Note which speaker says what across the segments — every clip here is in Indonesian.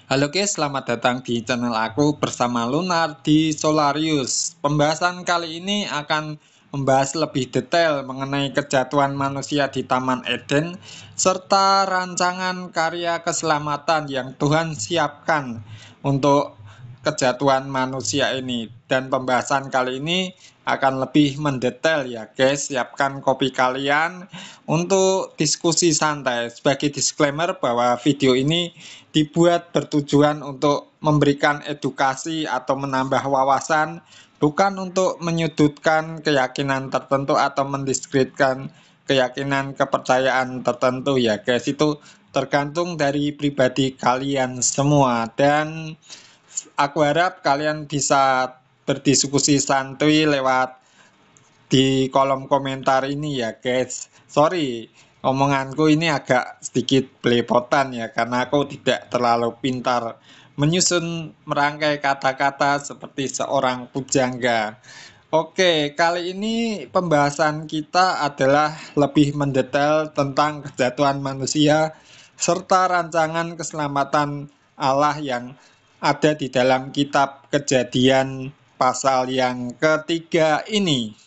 Speaker 1: Halo guys, selamat datang di channel aku bersama Lunar di Solarius. Pembahasan kali ini akan membahas lebih detail mengenai kejatuhan manusia di Taman Eden serta rancangan karya keselamatan yang Tuhan siapkan untuk kejatuhan manusia ini. Dan pembahasan kali ini akan lebih mendetail ya guys. Siapkan kopi kalian untuk diskusi santai. Sebagai disclaimer bahwa video ini dibuat bertujuan untuk memberikan edukasi atau menambah wawasan, bukan untuk menyudutkan keyakinan tertentu atau mendiskreditkan keyakinan kepercayaan tertentu ya guys. Itu tergantung dari pribadi kalian semua, dan aku harap kalian bisa berdiskusi santuy lewat di kolom komentar ini ya guys. Sorry, omonganku ini agak sedikit belepotan ya, karena aku tidak terlalu pintar menyusun merangkai kata-kata seperti seorang pujangga. Oke, kali ini pembahasan kita adalah lebih mendetail tentang kejatuhan manusia serta rancangan keselamatan Allah yang ada di dalam kitab Kejadian pasal yang ketiga ini.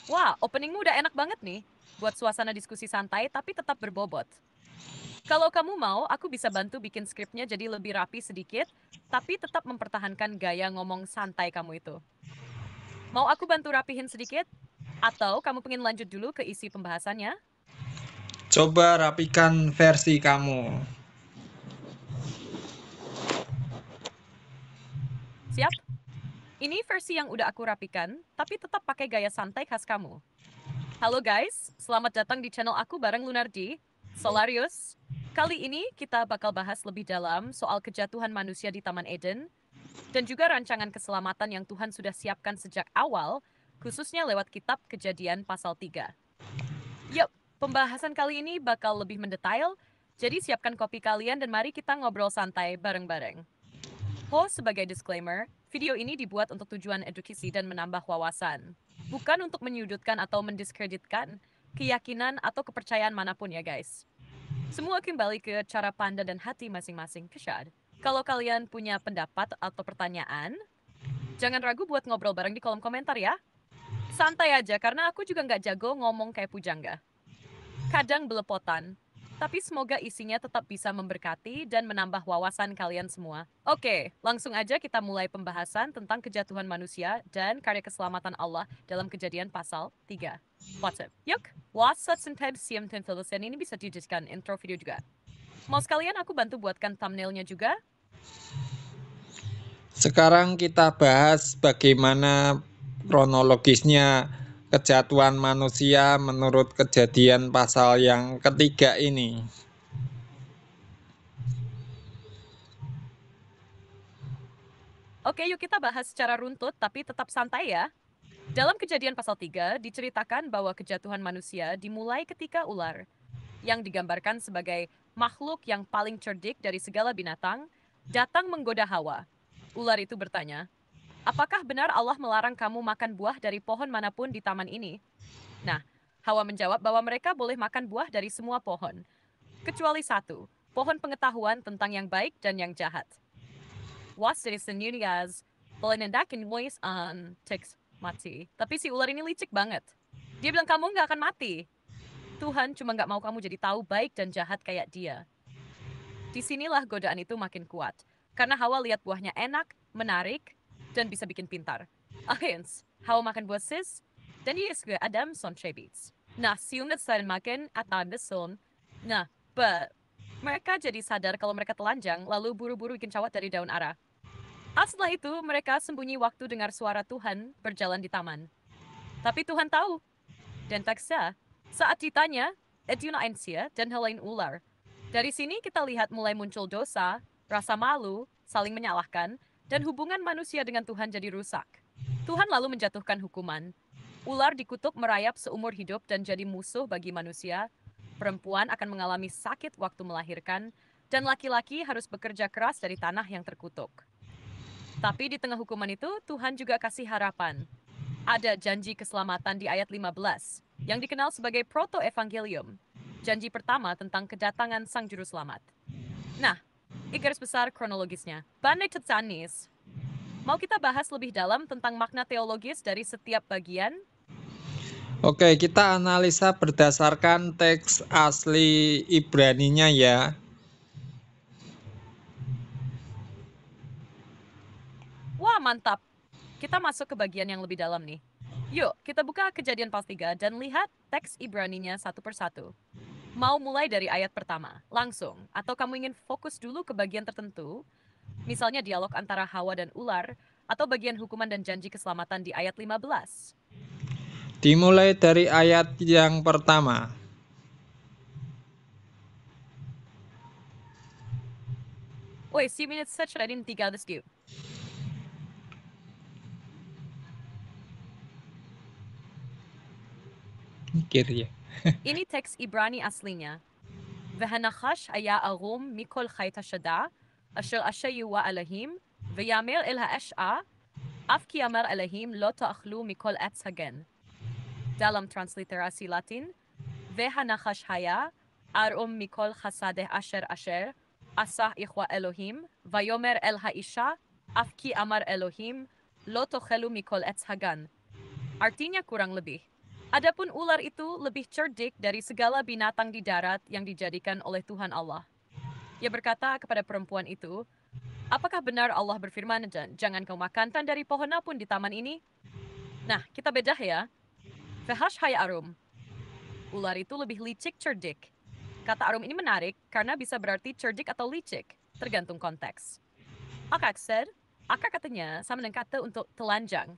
Speaker 2: Wah, openingmu udah enak banget nih. Buat suasana diskusi santai tapi tetap berbobot. Kalau kamu mau, aku bisa bantu bikin skripnya jadi lebih rapi sedikit, tapi tetap mempertahankan gaya ngomong santai kamu itu. Mau aku bantu rapihin sedikit? Atau kamu pengen lanjut dulu ke isi pembahasannya?
Speaker 1: Coba rapikan versi kamu.
Speaker 2: Siap? Ini versi yang udah aku rapikan, tapi tetap pakai gaya santai khas kamu. Halo guys, selamat datang di channel aku bareng Lunardi, Solarius. Kali ini kita bakal bahas lebih dalam soal kejatuhan manusia di Taman Eden, dan juga rancangan keselamatan yang Tuhan sudah siapkan sejak awal, khususnya lewat kitab Kejadian pasal 3. Yuk, pembahasan kali ini bakal lebih mendetail, jadi siapkan kopi kalian dan mari kita ngobrol santai bareng-bareng. Sebagai disclaimer, video ini dibuat untuk tujuan edukasi dan menambah wawasan, bukan untuk menyudutkan atau mendiskreditkan keyakinan atau kepercayaan manapun ya guys. Semua kembali ke cara pandang dan hati masing-masing, kesyad. Kalau kalian punya pendapat atau pertanyaan, jangan ragu buat ngobrol bareng di kolom komentar ya. Santai aja, karena aku juga nggak jago ngomong kayak pujangga. Kadang belepotan, tapi semoga isinya tetap bisa memberkati dan menambah wawasan kalian semua. Oke, langsung aja kita mulai pembahasan tentang kejatuhan manusia dan karya keselamatan Allah dalam Kejadian pasal 3. WhatsApp. Yuk, WhatsApp sentence siam tentulisan ini bisa dijadikan intro video juga. Mau sekalian aku bantu buatkan thumbnailnya juga?
Speaker 1: Sekarang kita bahas bagaimana kronologisnya kejatuhan manusia menurut Kejadian pasal yang ketiga ini.
Speaker 2: Oke, yuk kita bahas secara runtut tapi tetap santai ya. Dalam Kejadian pasal 3 diceritakan bahwa kejatuhan manusia dimulai ketika ular, yang digambarkan sebagai makhluk yang paling cerdik dari segala binatang, datang menggoda Hawa. Ular itu bertanya, "Apakah benar Allah melarang kamu makan buah dari pohon manapun di taman ini?" Nah, Hawa menjawab bahwa mereka boleh makan buah dari semua pohon, kecuali satu, pohon pengetahuan tentang yang baik dan yang jahat. Wasir sendirias, pelendakin voice on teks mati. Tapi si ular ini licik banget. Dia bilang kamu nggak akan mati. Tuhan cuma nggak mau kamu jadi tahu baik dan jahat kayak dia. Disinilah godaan itu makin kuat. Karena Hawa lihat buahnya enak, menarik, dan bisa bikin pintar. Akhirnya, Hawa makan buah sis, dan dia juga Adam son cebits. Nah, siunat selain makan, atau son. Nah, mereka jadi sadar kalau mereka telanjang, lalu buru-buru bikin cawat dari daun ara. Setelah itu, mereka sembunyi waktu dengar suara Tuhan berjalan di taman. Tapi Tuhan tahu. Dan taksa, saat ditanya, Ediuna Ainsia dan helain ular. Dari sini kita lihat mulai muncul dosa, rasa malu, saling menyalahkan, dan hubungan manusia dengan Tuhan jadi rusak. Tuhan lalu menjatuhkan hukuman. Ular dikutuk merayap seumur hidup dan jadi musuh bagi manusia. Perempuan akan mengalami sakit waktu melahirkan, dan laki-laki harus bekerja keras dari tanah yang terkutuk. Tapi di tengah hukuman itu, Tuhan juga kasih harapan. Ada janji keselamatan di ayat 15, yang dikenal sebagai proto-evangelium. Janji pertama tentang kedatangan Sang Juru Selamat. Nah, garis besar kronologisnya. Bandai Tetsanis. Mau kita bahas lebih dalam tentang makna teologis dari setiap bagian?
Speaker 1: Oke, kita analisa berdasarkan teks asli Ibraninya ya.
Speaker 2: Wah, mantap. Kita masuk ke bagian yang lebih dalam nih. Yuk, kita buka Kejadian pasal 3 dan lihat teks Ibraninya satu persatu. Mau mulai dari ayat pertama, langsung, atau kamu ingin fokus dulu ke bagian tertentu, misalnya dialog antara Hawa dan ular, atau bagian hukuman dan janji keselamatan di ayat 15?
Speaker 1: Dimulai dari ayat yang pertama.
Speaker 2: Wait, 7 minutes saja, I didn't tinggal this due.
Speaker 1: Mikir ya.
Speaker 2: Ini teks Ibrani aslinya. והנחש היה ערום מכל חית השדה, אשר יהיו אלוהים, ויאמר אל האשעה, אף כי אמר אלוהים לא תאכלו מכל עץ הגן. Dalam transliterasi Latin, והנחש היה ערום מכל חסדה אשר עשה יחווה אלוהים, ויאמר אל האישה, אף כי אמר אלוהים לא תאכלו מכל עץ הגן. Artinya kurang lebih. Adapun ular itu lebih cerdik dari segala binatang di darat yang dijadikan oleh Tuhan Allah. Ia berkata kepada perempuan itu, apakah benar Allah berfirman, jangan kau makan dari pohon apapun di taman ini? Nah, kita bedah ya. Fehash hay arum. Ular itu lebih licik cerdik. Kata arum ini menarik karena bisa berarti cerdik atau licik, tergantung konteks. Akak katanya sama dengan kata untuk telanjang,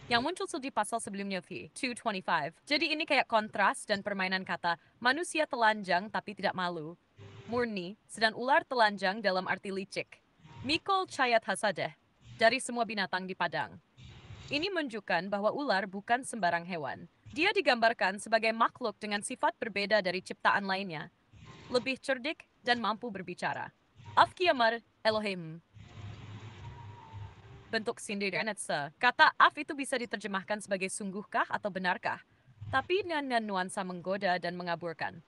Speaker 2: yang muncul di pasal sebelumnya V 225. Jadi ini kayak kontras dan permainan kata, manusia telanjang tapi tidak malu. Murni, sedang ular telanjang dalam arti licik. Mikol Chayat Hasadeh, dari semua binatang di padang. Ini menunjukkan bahwa ular bukan sembarang hewan. Dia digambarkan sebagai makhluk dengan sifat berbeda dari ciptaan lainnya. Lebih cerdik dan mampu berbicara. Afkiyamar Elohim. Bentuk sindir dan etsa. Kata af itu bisa diterjemahkan sebagai sungguhkah atau benarkah, tapi dengan nuansa menggoda dan mengaburkan.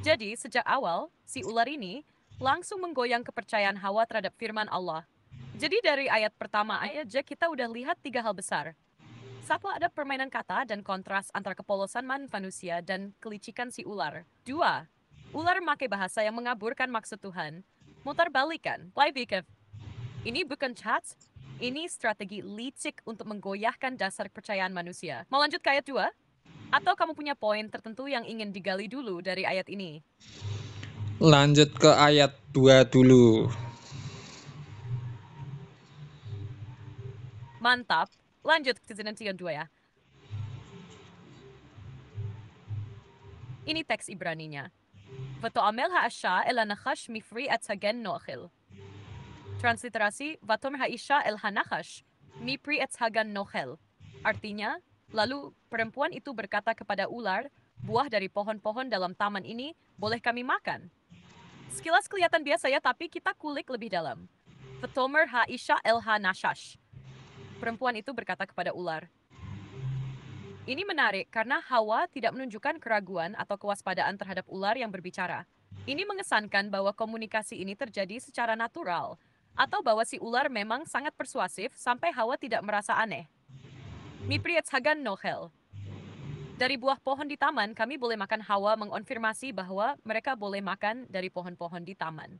Speaker 2: Jadi, sejak awal, si ular ini langsung menggoyang kepercayaan Hawa terhadap firman Allah. Jadi dari ayat pertama aja kita udah lihat 3 hal besar. Satu, ada permainan kata dan kontras antara kepolosan manusia dan kelicikan si ular. 2, ular memakai bahasa yang mengaburkan maksud Tuhan. Mutar balikan, ini bukan chat, ini strategi licik untuk menggoyahkan dasar kepercayaan manusia. Mau lanjut ke ayat 2? Atau kamu punya poin tertentu yang ingin digali dulu dari ayat ini?
Speaker 1: Lanjut ke ayat 2 dulu.
Speaker 2: Mantap. Lanjut ke yang 2 ya. Ini teks Ibraninya. Vato'amel ha'asha el hanachash mifri at hagen no'achil. Transliterasi, Vatomer ha'isha el hanachash mipri et hagan no'chel. Artinya, lalu perempuan itu berkata kepada ular, buah dari pohon-pohon dalam taman ini boleh kami makan. Sekilas kelihatan biasa ya, tapi kita kulik lebih dalam. Vatomer ha'isha el hanashash. Perempuan itu berkata kepada ular. Ini menarik karena Hawa tidak menunjukkan keraguan atau kewaspadaan terhadap ular yang berbicara. Ini mengesankan bahwa komunikasi ini terjadi secara natural, atau bahwa si ular memang sangat persuasif sampai Hawa tidak merasa aneh. Mipriet hagan nohel. Dari buah pohon di taman, kami boleh makan. Hawa mengonfirmasi bahwa mereka boleh makan dari pohon-pohon di taman.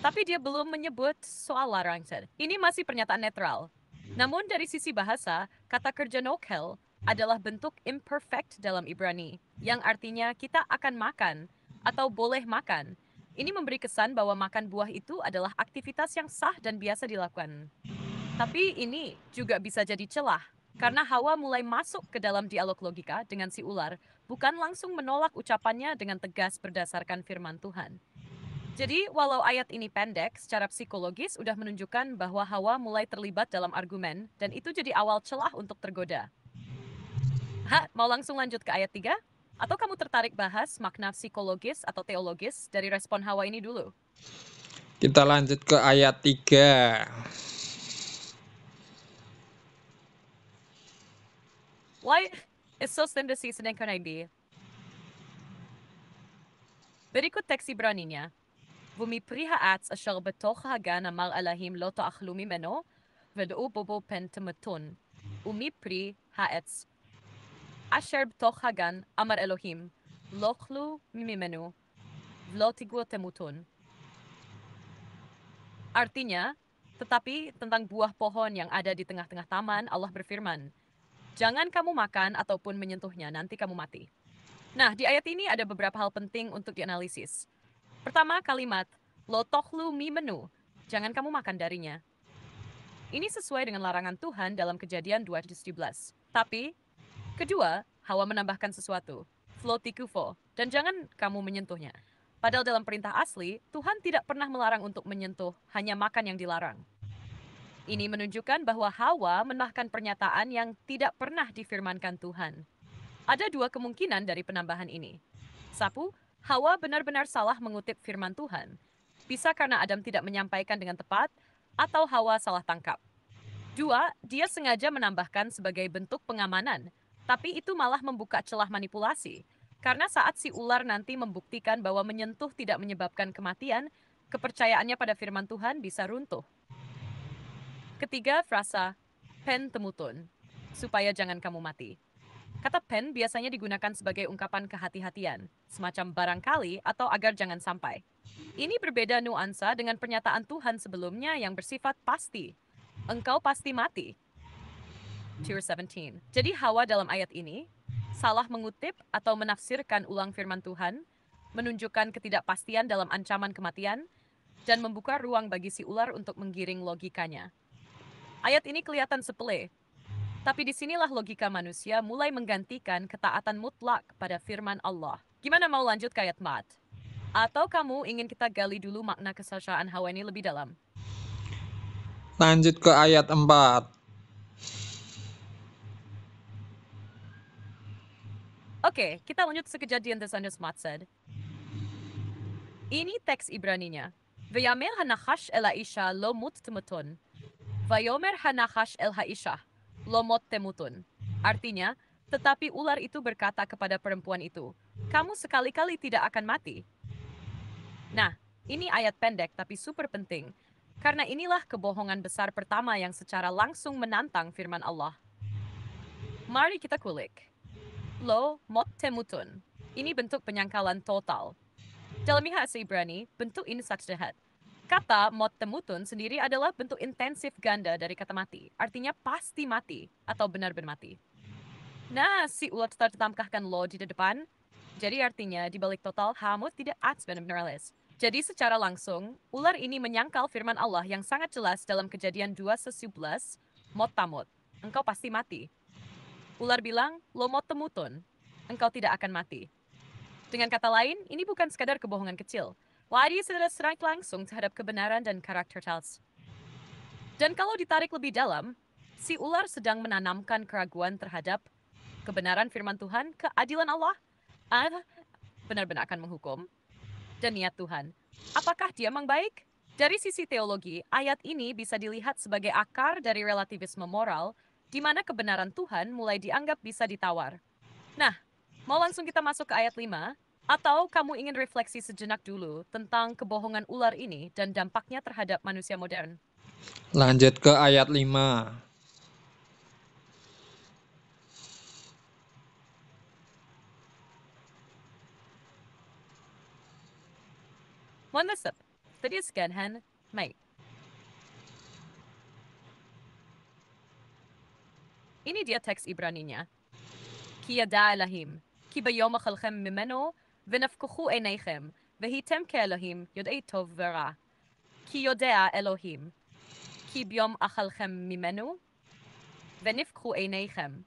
Speaker 2: Tapi dia belum menyebut soal larangan. Ini masih pernyataan netral. Namun dari sisi bahasa, kata kerja nokel adalah bentuk imperfect dalam Ibrani, yang artinya kita akan makan atau boleh makan. Ini memberi kesan bahwa makan buah itu adalah aktivitas yang sah dan biasa dilakukan. Tapi ini juga bisa jadi celah, karena Hawa mulai masuk ke dalam dialog logika dengan si ular, bukan langsung menolak ucapannya dengan tegas berdasarkan firman Tuhan. Jadi, walau ayat ini pendek, secara psikologis udah menunjukkan bahwa Hawa mulai terlibat dalam argumen, dan itu jadi awal celah untuk tergoda. Mau langsung lanjut ke ayat 3? Atau kamu tertarik bahas makna psikologis atau teologis dari respon Hawa ini dulu?
Speaker 1: Kita lanjut ke ayat 3.
Speaker 2: Why is so slim the season and Karnaidi? Berikut teks Ibraninya. Vumipri ha'ats asher betoch hagan amar alahim lo ta'achlu mimeno, ved'u bobo pen temetun. Umipri ha'ats asher betoch hagan amar Elohim, lo chlu mimenu, vlo tigwo temutun. Artinya, tetapi tentang buah pohon yang ada di tengah-tengah taman, Allah berfirman, jangan kamu makan ataupun menyentuhnya, nanti kamu mati. Nah, di ayat ini ada beberapa hal penting untuk dianalisis. Pertama, kalimat, lo tochlu mi menu, jangan kamu makan darinya. Ini sesuai dengan larangan Tuhan dalam Kejadian 2:17. Tapi, kedua, Hawa menambahkan sesuatu, flotikufo, dan jangan kamu menyentuhnya. Padahal dalam perintah asli, Tuhan tidak pernah melarang untuk menyentuh, hanya makan yang dilarang. Ini menunjukkan bahwa Hawa menambahkan pernyataan yang tidak pernah difirmankan Tuhan. Ada dua kemungkinan dari penambahan ini. Satu, Hawa benar-benar salah mengutip firman Tuhan. Bisa karena Adam tidak menyampaikan dengan tepat, atau Hawa salah tangkap. Dua, dia sengaja menambahkan sebagai bentuk pengamanan, tapi itu malah membuka celah manipulasi. Karena saat si ular nanti membuktikan bahwa menyentuh tidak menyebabkan kematian, kepercayaannya pada firman Tuhan bisa runtuh. Ketiga, frasa pen temutun, supaya jangan kamu mati. Kata pen biasanya digunakan sebagai ungkapan kehati-hatian, semacam barangkali atau agar jangan sampai. Ini berbeda nuansa dengan pernyataan Tuhan sebelumnya yang bersifat pasti. Engkau pasti mati. Tier 17. Jadi Hawa dalam ayat ini salah mengutip atau menafsirkan ulang firman Tuhan, menunjukkan ketidakpastian dalam ancaman kematian, dan membuka ruang bagi si ular untuk menggiring logikanya. Ayat ini kelihatan sepele, tapi disinilah logika manusia mulai menggantikan ketaatan mutlak pada firman Allah. Gimana mau lanjut ke ayat 4? Atau kamu ingin kita gali dulu makna kesalahan Hawa ini lebih dalam?
Speaker 1: Lanjut ke ayat 4.
Speaker 2: Oke, kita lanjut sekejadian Tesanus Matsed. Ini teks Ibraninya. Vayamer hanachash el haisha lo mut temutun. Vayomer hanachash el haisha lo mot temutun. Artinya, tetapi ular itu berkata kepada perempuan itu, kamu sekali-kali tidak akan mati. Nah, ini ayat pendek tapi super penting. Karena inilah kebohongan besar pertama yang secara langsung menantang firman Allah. Mari kita kulik. Lo mot temutun. Ini bentuk penyangkalan total. Dalam bahasa Ibrani, bentuk ini sangat jahat. Kata mot temutun sendiri adalah bentuk intensif ganda dari kata mati. Artinya pasti mati atau benar-benar mati. Nah, si ular tertambahkan lo di depan. Jadi artinya di balik total hamut tidak benar-benar. Jadi secara langsung, ular ini menyangkal firman Allah yang sangat jelas dalam Kejadian 2:11, mot tamut, engkau pasti mati. Ular bilang, lo mot temutun, engkau tidak akan mati. Dengan kata lain, ini bukan sekadar kebohongan kecil. Wadi sudah serang langsung terhadap kebenaran dan karakter Charles. Dan kalau ditarik lebih dalam, si ular sedang menanamkan keraguan terhadap kebenaran firman Tuhan, keadilan Allah, benar-benar akan menghukum, dan niat Tuhan. Apakah dia memang baik? Dari sisi teologi, ayat ini bisa dilihat sebagai akar dari relativisme moral, di mana kebenaran Tuhan mulai dianggap bisa ditawar. Nah, mau langsung kita masuk ke ayat 5? Atau kamu ingin refleksi sejenak dulu tentang kebohongan ular ini dan dampaknya terhadap manusia modern?
Speaker 1: Lanjut ke ayat 5.
Speaker 2: Monlesep, teruskan, Mike. Ini dia teks Ibraninya. Ki yada Elohim, ki bayom achalchem mimeno, v'nafkuchu einechem, v'hitem ke'Elohim, yodei tov v'ra. Ki yodea Elohim, ki biom achalchem mimenu, v'nifkuchu einechem,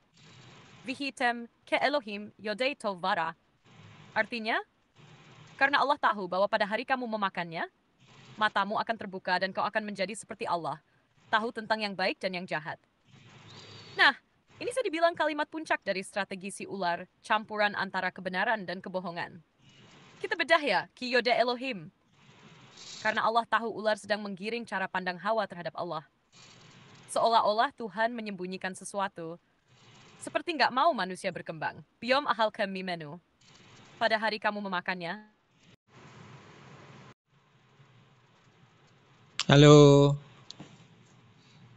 Speaker 2: v'hitem ke'Elohim, yodei tov v'ra. Artinya, karena Allah tahu bahwa pada hari kamu memakannya, matamu akan terbuka dan kau akan menjadi seperti Allah, tahu tentang yang baik dan yang jahat. Nah, ini bisa dibilang kalimat puncak dari strategi si ular, campuran antara kebenaran dan kebohongan. Kita bedah ya, Ki Yoda Elohim. Karena Allah tahu ular sedang menggiring cara pandang Hawa terhadap Allah. Seolah-olah Tuhan menyembunyikan sesuatu. Seperti nggak mau manusia berkembang. Biom ahal kami menu. Pada hari kamu memakannya,
Speaker 1: Halo,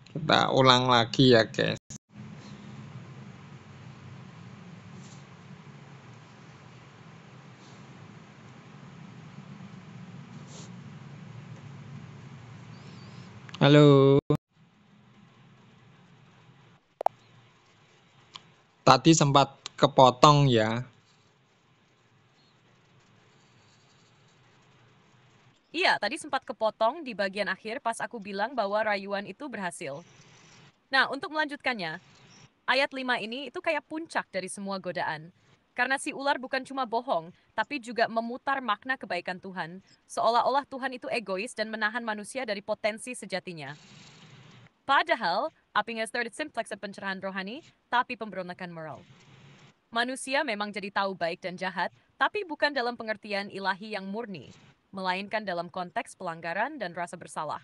Speaker 1: kita ulang lagi ya guys. Halo. Tadi sempat kepotong ya.
Speaker 2: iya, tadi sempat kepotong di bagian akhir pas aku bilang bahwa rayuan itu berhasil. Nah, untuk melanjutkannya, ayat 5 ini itu kayak puncak dari semua godaan. Karena si ular bukan cuma bohong, tapi juga memutar makna kebaikan Tuhan, seolah-olah Tuhan itu egois dan menahan manusia dari potensi sejatinya. Padahal, Apinges third simplex pencerahan rohani, tapi pemberontakan moral. Manusia memang jadi tahu baik dan jahat, tapi bukan dalam pengertian ilahi yang murni, melainkan dalam konteks pelanggaran dan rasa bersalah.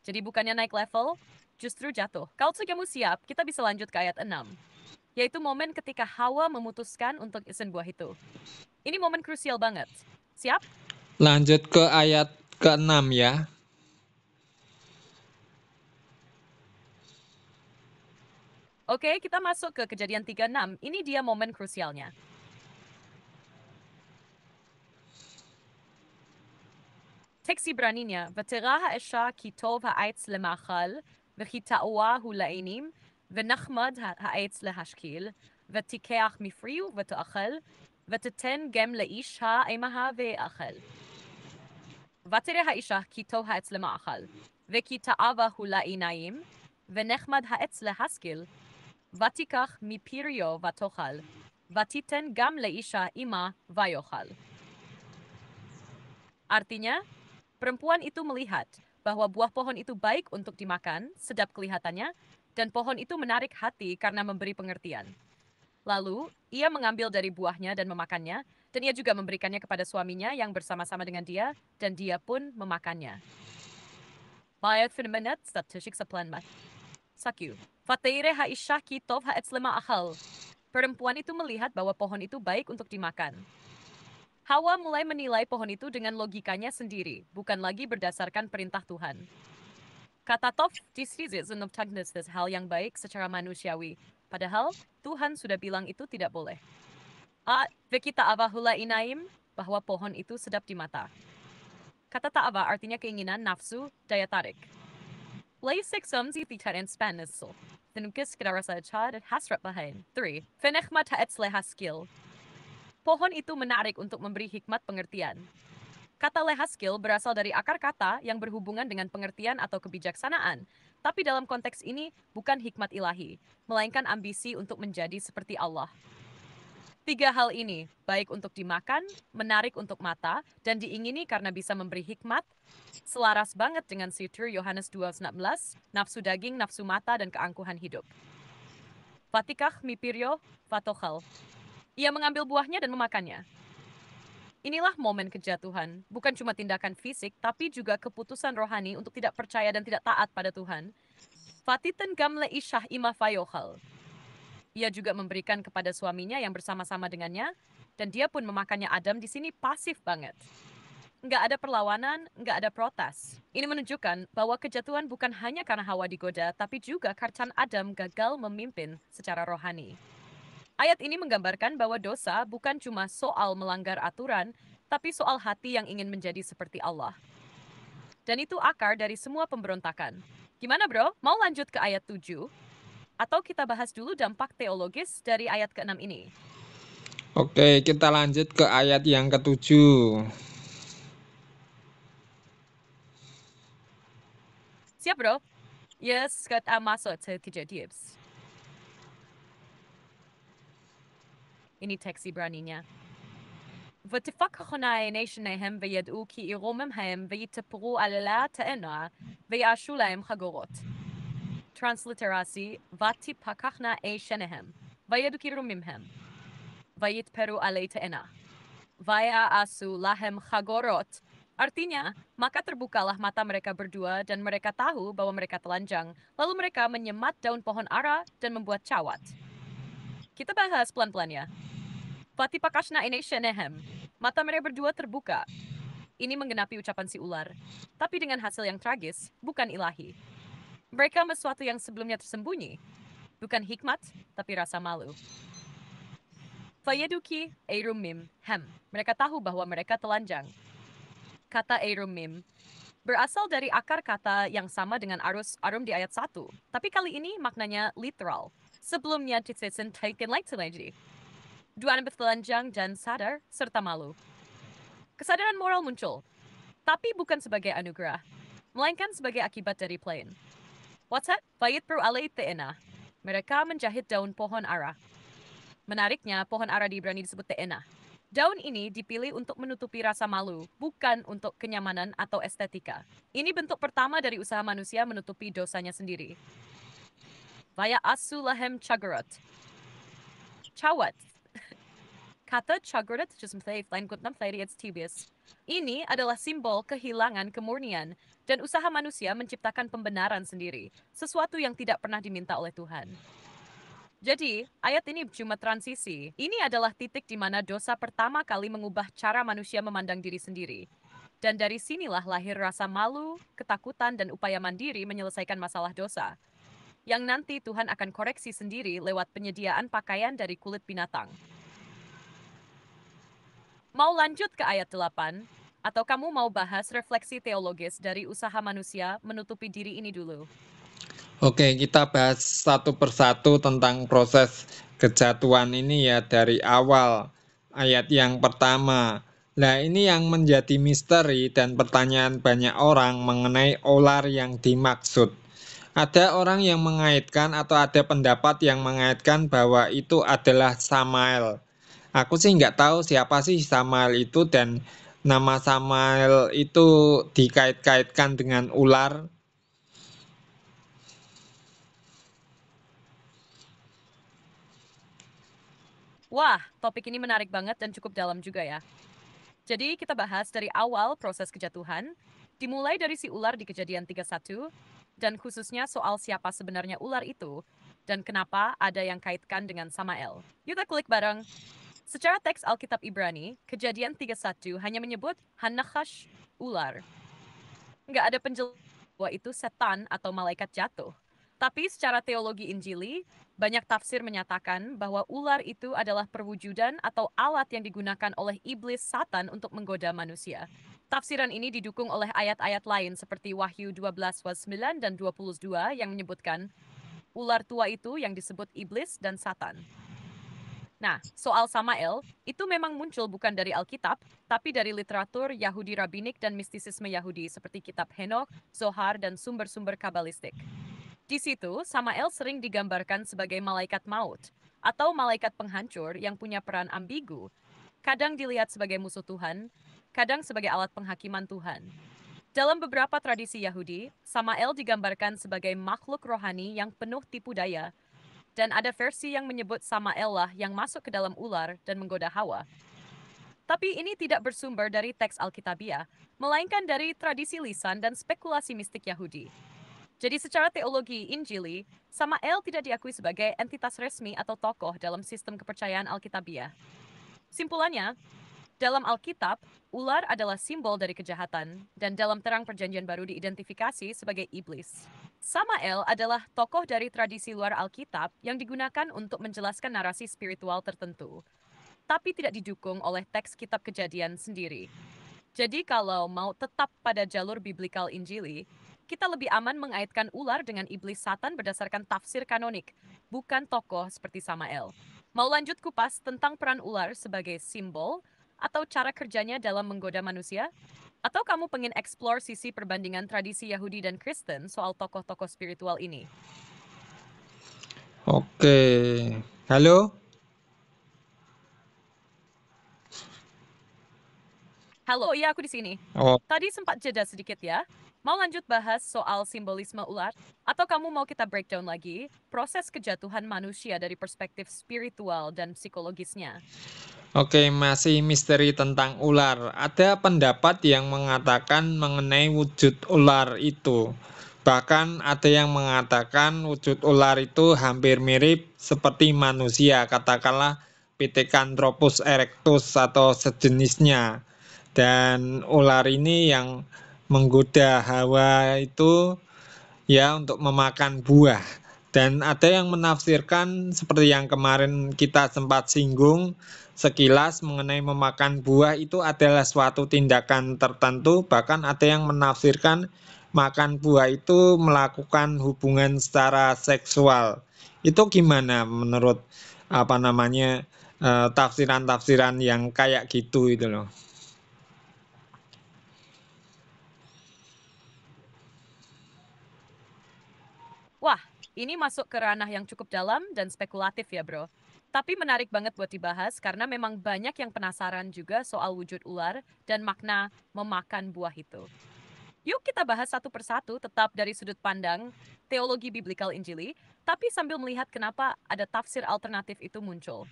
Speaker 2: Jadi bukannya naik level, justru jatuh. Kalau kamu siap, kita bisa lanjut ke ayat 6, yaitu momen ketika Hawa memutuskan untuk isen buah itu. Ini momen krusial banget. Siap?
Speaker 1: Lanjut ke ayat ke-6 ya.
Speaker 2: Oke, kita masuk ke kejadian 36. Ini dia momen krusialnya. Teks Ibraninya, ותרא האישה כי טוב העץ למאכל, וכי תאווה הוא לעינים, ונחמד העץ להשכיל, ותיקח מפריו ותאכל, ותתן גם לאישה עמها ויאכל. ותרא האישה כי טוב העץ למאכל, וכי תאווה הוא לעיניים, ונחמד העץ להשכיל, ותיקח מפריו ותאכל, ותיתן גם לאישה עמה ויאכל. Artinya, perempuan itu melihat bahwa buah pohon itu baik untuk dimakan, sedap kelihatannya, dan pohon itu menarik hati karena memberi pengertian. Lalu, ia mengambil dari buahnya dan memakannya, dan ia juga memberikannya kepada suaminya yang bersama-sama dengan dia, dan dia pun memakannya. Bayat fenomenat statistik seplanmat. Sakyu. Fateire haisha ki tov haetzlema akal. Perempuan itu melihat bahwa pohon itu baik untuk dimakan. Hawa mulai menilai pohon itu dengan logikanya sendiri, bukan lagi berdasarkan perintah Tuhan. Kata Tov disrizit hal yang baik secara manusiawi, padahal Tuhan sudah bilang itu tidak boleh. Vekita avahula inaim, bahwa pohon itu sedap di mata. Kata ta'ava artinya keinginan, nafsu, daya tarik. Laisik somzi titaren spanisol. Tenukis kedarasa chad hasrat bahain. 3. Fenechmat haetzle haskil. Pohon itu menarik untuk memberi hikmat pengertian. Kata lehaskil berasal dari akar kata yang berhubungan dengan pengertian atau kebijaksanaan. Tapi dalam konteks ini bukan hikmat ilahi, melainkan ambisi untuk menjadi seperti Allah. 3 hal ini, baik untuk dimakan, menarik untuk mata, dan diingini karena bisa memberi hikmat, selaras banget dengan situr Yohanes 2:19, nafsu daging, nafsu mata, dan keangkuhan hidup. Fatikah mipiryo fatochal. Ia mengambil buahnya dan memakannya. Inilah momen kejatuhan, bukan cuma tindakan fisik, tapi juga keputusan rohani untuk tidak percaya dan tidak taat pada Tuhan. Fatiten gamle isyah ima fayohal. Ia juga memberikan kepada suaminya yang bersama-sama dengannya, dan dia pun memakannya. Adam di sini pasif banget. Nggak ada perlawanan, nggak ada protes. Ini menunjukkan bahwa kejatuhan bukan hanya karena Hawa digoda, tapi juga karena Adam gagal memimpin secara rohani. Ayat ini menggambarkan bahwa dosa bukan cuma soal melanggar aturan, tapi soal hati yang ingin menjadi seperti Allah. Dan itu akar dari semua pemberontakan. Gimana bro? Mau lanjut ke ayat 7? Atau kita bahas dulu dampak teologis dari ayat ke-6 ini?
Speaker 1: Oke, kita lanjut ke ayat yang ke-7.
Speaker 2: Siap bro? Yes, kita masuk ke kejadian. Ini teks Ibraninya. ותפקחנה עיני שניהם וידעו כי ירומם הם ויתפרו עללה תאנה ויעשו להם חגורות. טרנסליטרסי ותפקחנה עיני שניהם וידעו כי ירומם הם ויתפרו עלי תאנה ויעשו להם חagorot. Artinya, maka terbukalah mata mereka berdua dan mereka tahu bahwa mereka telanjang. Lalu mereka menyemat daun pohon ara dan membuat cawat. Kita bahas pelan-pelan ya. Vatipakashna Nehem. Mata mereka berdua terbuka. Ini menggenapi ucapan si ular. Tapi dengan hasil yang tragis, bukan ilahi. Mereka sesuatu yang sebelumnya tersembunyi. Bukan hikmat, tapi rasa malu. Fayeduki Eirumim Hem. Mereka tahu bahwa mereka telanjang. Kata Eirumim berasal dari akar kata yang sama dengan arus arum di ayat 1. Tapi kali ini maknanya literal. Sebelumnya Titsen Taiken Light dua anak telanjang dan sadar serta malu. Kesadaran moral muncul, tapi bukan sebagai anugerah, melainkan sebagai akibat dari plain. What's that? Fayit pro alay te'ena. Mereka menjahit daun pohon ara. Menariknya, pohon ara di Ibrani disebut te'ena. Daun ini dipilih untuk menutupi rasa malu, bukan untuk kenyamanan atau estetika. Ini bentuk pertama dari usaha manusia menutupi dosanya sendiri. Vaya asulahem chagarot. Cawat. Kata chagarot ini adalah simbol kehilangan kemurnian dan usaha manusia menciptakan pembenaran sendiri, sesuatu yang tidak pernah diminta oleh Tuhan. Jadi, ayat ini cuma transisi. Ini adalah titik di mana dosa pertama kali mengubah cara manusia memandang diri sendiri. Dan dari sinilah lahir rasa malu, ketakutan, dan upaya mandiri menyelesaikan masalah dosa. Yang nanti Tuhan akan koreksi sendiri lewat penyediaan pakaian dari kulit binatang. Mau lanjut ke ayat 8? Atau kamu mau bahas refleksi teologis dari usaha manusia menutupi diri ini dulu?
Speaker 1: Oke, kita bahas satu persatu tentang proses kejatuhan ini ya dari awal ayat yang pertama. Nah, ini yang menjadi misteri dan pertanyaan banyak orang mengenai ular yang dimaksud. Ada orang yang mengaitkan atau ada pendapat yang mengaitkan bahwa itu adalah Samael. Aku sih nggak tahu siapa sih Samael itu dan nama Samael itu dikait-kaitkan dengan ular.
Speaker 2: Wah, topik ini menarik banget dan cukup dalam juga ya. Jadi kita bahas dari awal proses kejatuhan, dimulai dari si ular di Kejadian 31, dan khususnya soal siapa sebenarnya ular itu, dan kenapa ada yang kaitkan dengan Samael. Yuk kita klik bareng. Secara teks Alkitab Ibrani, Kejadian 31 hanya menyebut Hanachash, ular. Nggak ada penjelasan bahwa itu setan atau malaikat jatuh. Tapi secara teologi Injili, banyak tafsir menyatakan bahwa ular itu adalah perwujudan atau alat yang digunakan oleh iblis Satan untuk menggoda manusia. Tafsiran ini didukung oleh ayat-ayat lain seperti Wahyu 12 ayat 9 dan 22 yang menyebutkan ular tua itu yang disebut iblis dan Satan. Nah, soal Samael, itu memang muncul bukan dari Alkitab, tapi dari literatur Yahudi Rabbinik dan mistisisme Yahudi seperti kitab Henokh, Zohar, dan sumber-sumber kabalistik. Di situ, Samael sering digambarkan sebagai malaikat maut, atau malaikat penghancur yang punya peran ambigu. Kadang dilihat sebagai musuh Tuhan, kadang sebagai alat penghakiman Tuhan. Dalam beberapa tradisi Yahudi, Samael digambarkan sebagai makhluk rohani yang penuh tipu daya, dan ada versi yang menyebut Samael lah yang masuk ke dalam ular dan menggoda Hawa. Tapi ini tidak bersumber dari teks Alkitabiah, melainkan dari tradisi lisan dan spekulasi mistik Yahudi. Jadi secara teologi Injili, Samael tidak diakui sebagai entitas resmi atau tokoh dalam sistem kepercayaan Alkitabiah. Simpulannya, dalam Alkitab, ular adalah simbol dari kejahatan, dan dalam terang perjanjian baru diidentifikasi sebagai iblis. Samael adalah tokoh dari tradisi luar Alkitab yang digunakan untuk menjelaskan narasi spiritual tertentu, tapi tidak didukung oleh teks kitab Kejadian sendiri. Jadi kalau mau tetap pada jalur biblikal Injili, kita lebih aman mengaitkan ular dengan iblis Satan berdasarkan tafsir kanonik, bukan tokoh seperti Samael. Mau lanjut kupas tentang peran ular sebagai simbol atau cara kerjanya dalam menggoda manusia? Atau kamu pengen eksplor sisi perbandingan tradisi Yahudi dan Kristen soal tokoh-tokoh spiritual ini?
Speaker 1: Oke, halo?
Speaker 2: Halo, iya aku di sini.
Speaker 1: Oh,
Speaker 2: Tadi sempat jeda sedikit ya. Mau lanjut bahas soal simbolisme ular? Atau kamu mau kita breakdown lagi proses kejatuhan manusia dari perspektif spiritual dan psikologisnya?
Speaker 1: oke, masih misteri tentang ular. Ada pendapat yang mengatakan mengenai wujud ular itu. Bahkan ada yang mengatakan wujud ular itu hampir mirip seperti manusia, katakanlah Pithecanthropus erectus atau sejenisnya. Dan ular ini yang menggoda Hawa itu ya untuk memakan buah. Dan ada yang menafsirkan seperti yang kemarin kita sempat singgung sekilas mengenai memakan buah itu adalah suatu tindakan tertentu, bahkan ada yang menafsirkan makan buah itu melakukan hubungan secara seksual. Itu gimana menurut apa namanya tafsiran-tafsiran yang kayak gitu itu loh.
Speaker 2: Wah, ini masuk ke ranah yang cukup dalam dan spekulatif ya, bro. Tapi menarik banget buat dibahas karena memang banyak yang penasaran juga soal wujud ular dan makna memakan buah itu. Yuk kita bahas satu persatu tetap dari sudut pandang teologi biblikal Injili, tapi sambil melihat kenapa ada tafsir alternatif itu muncul.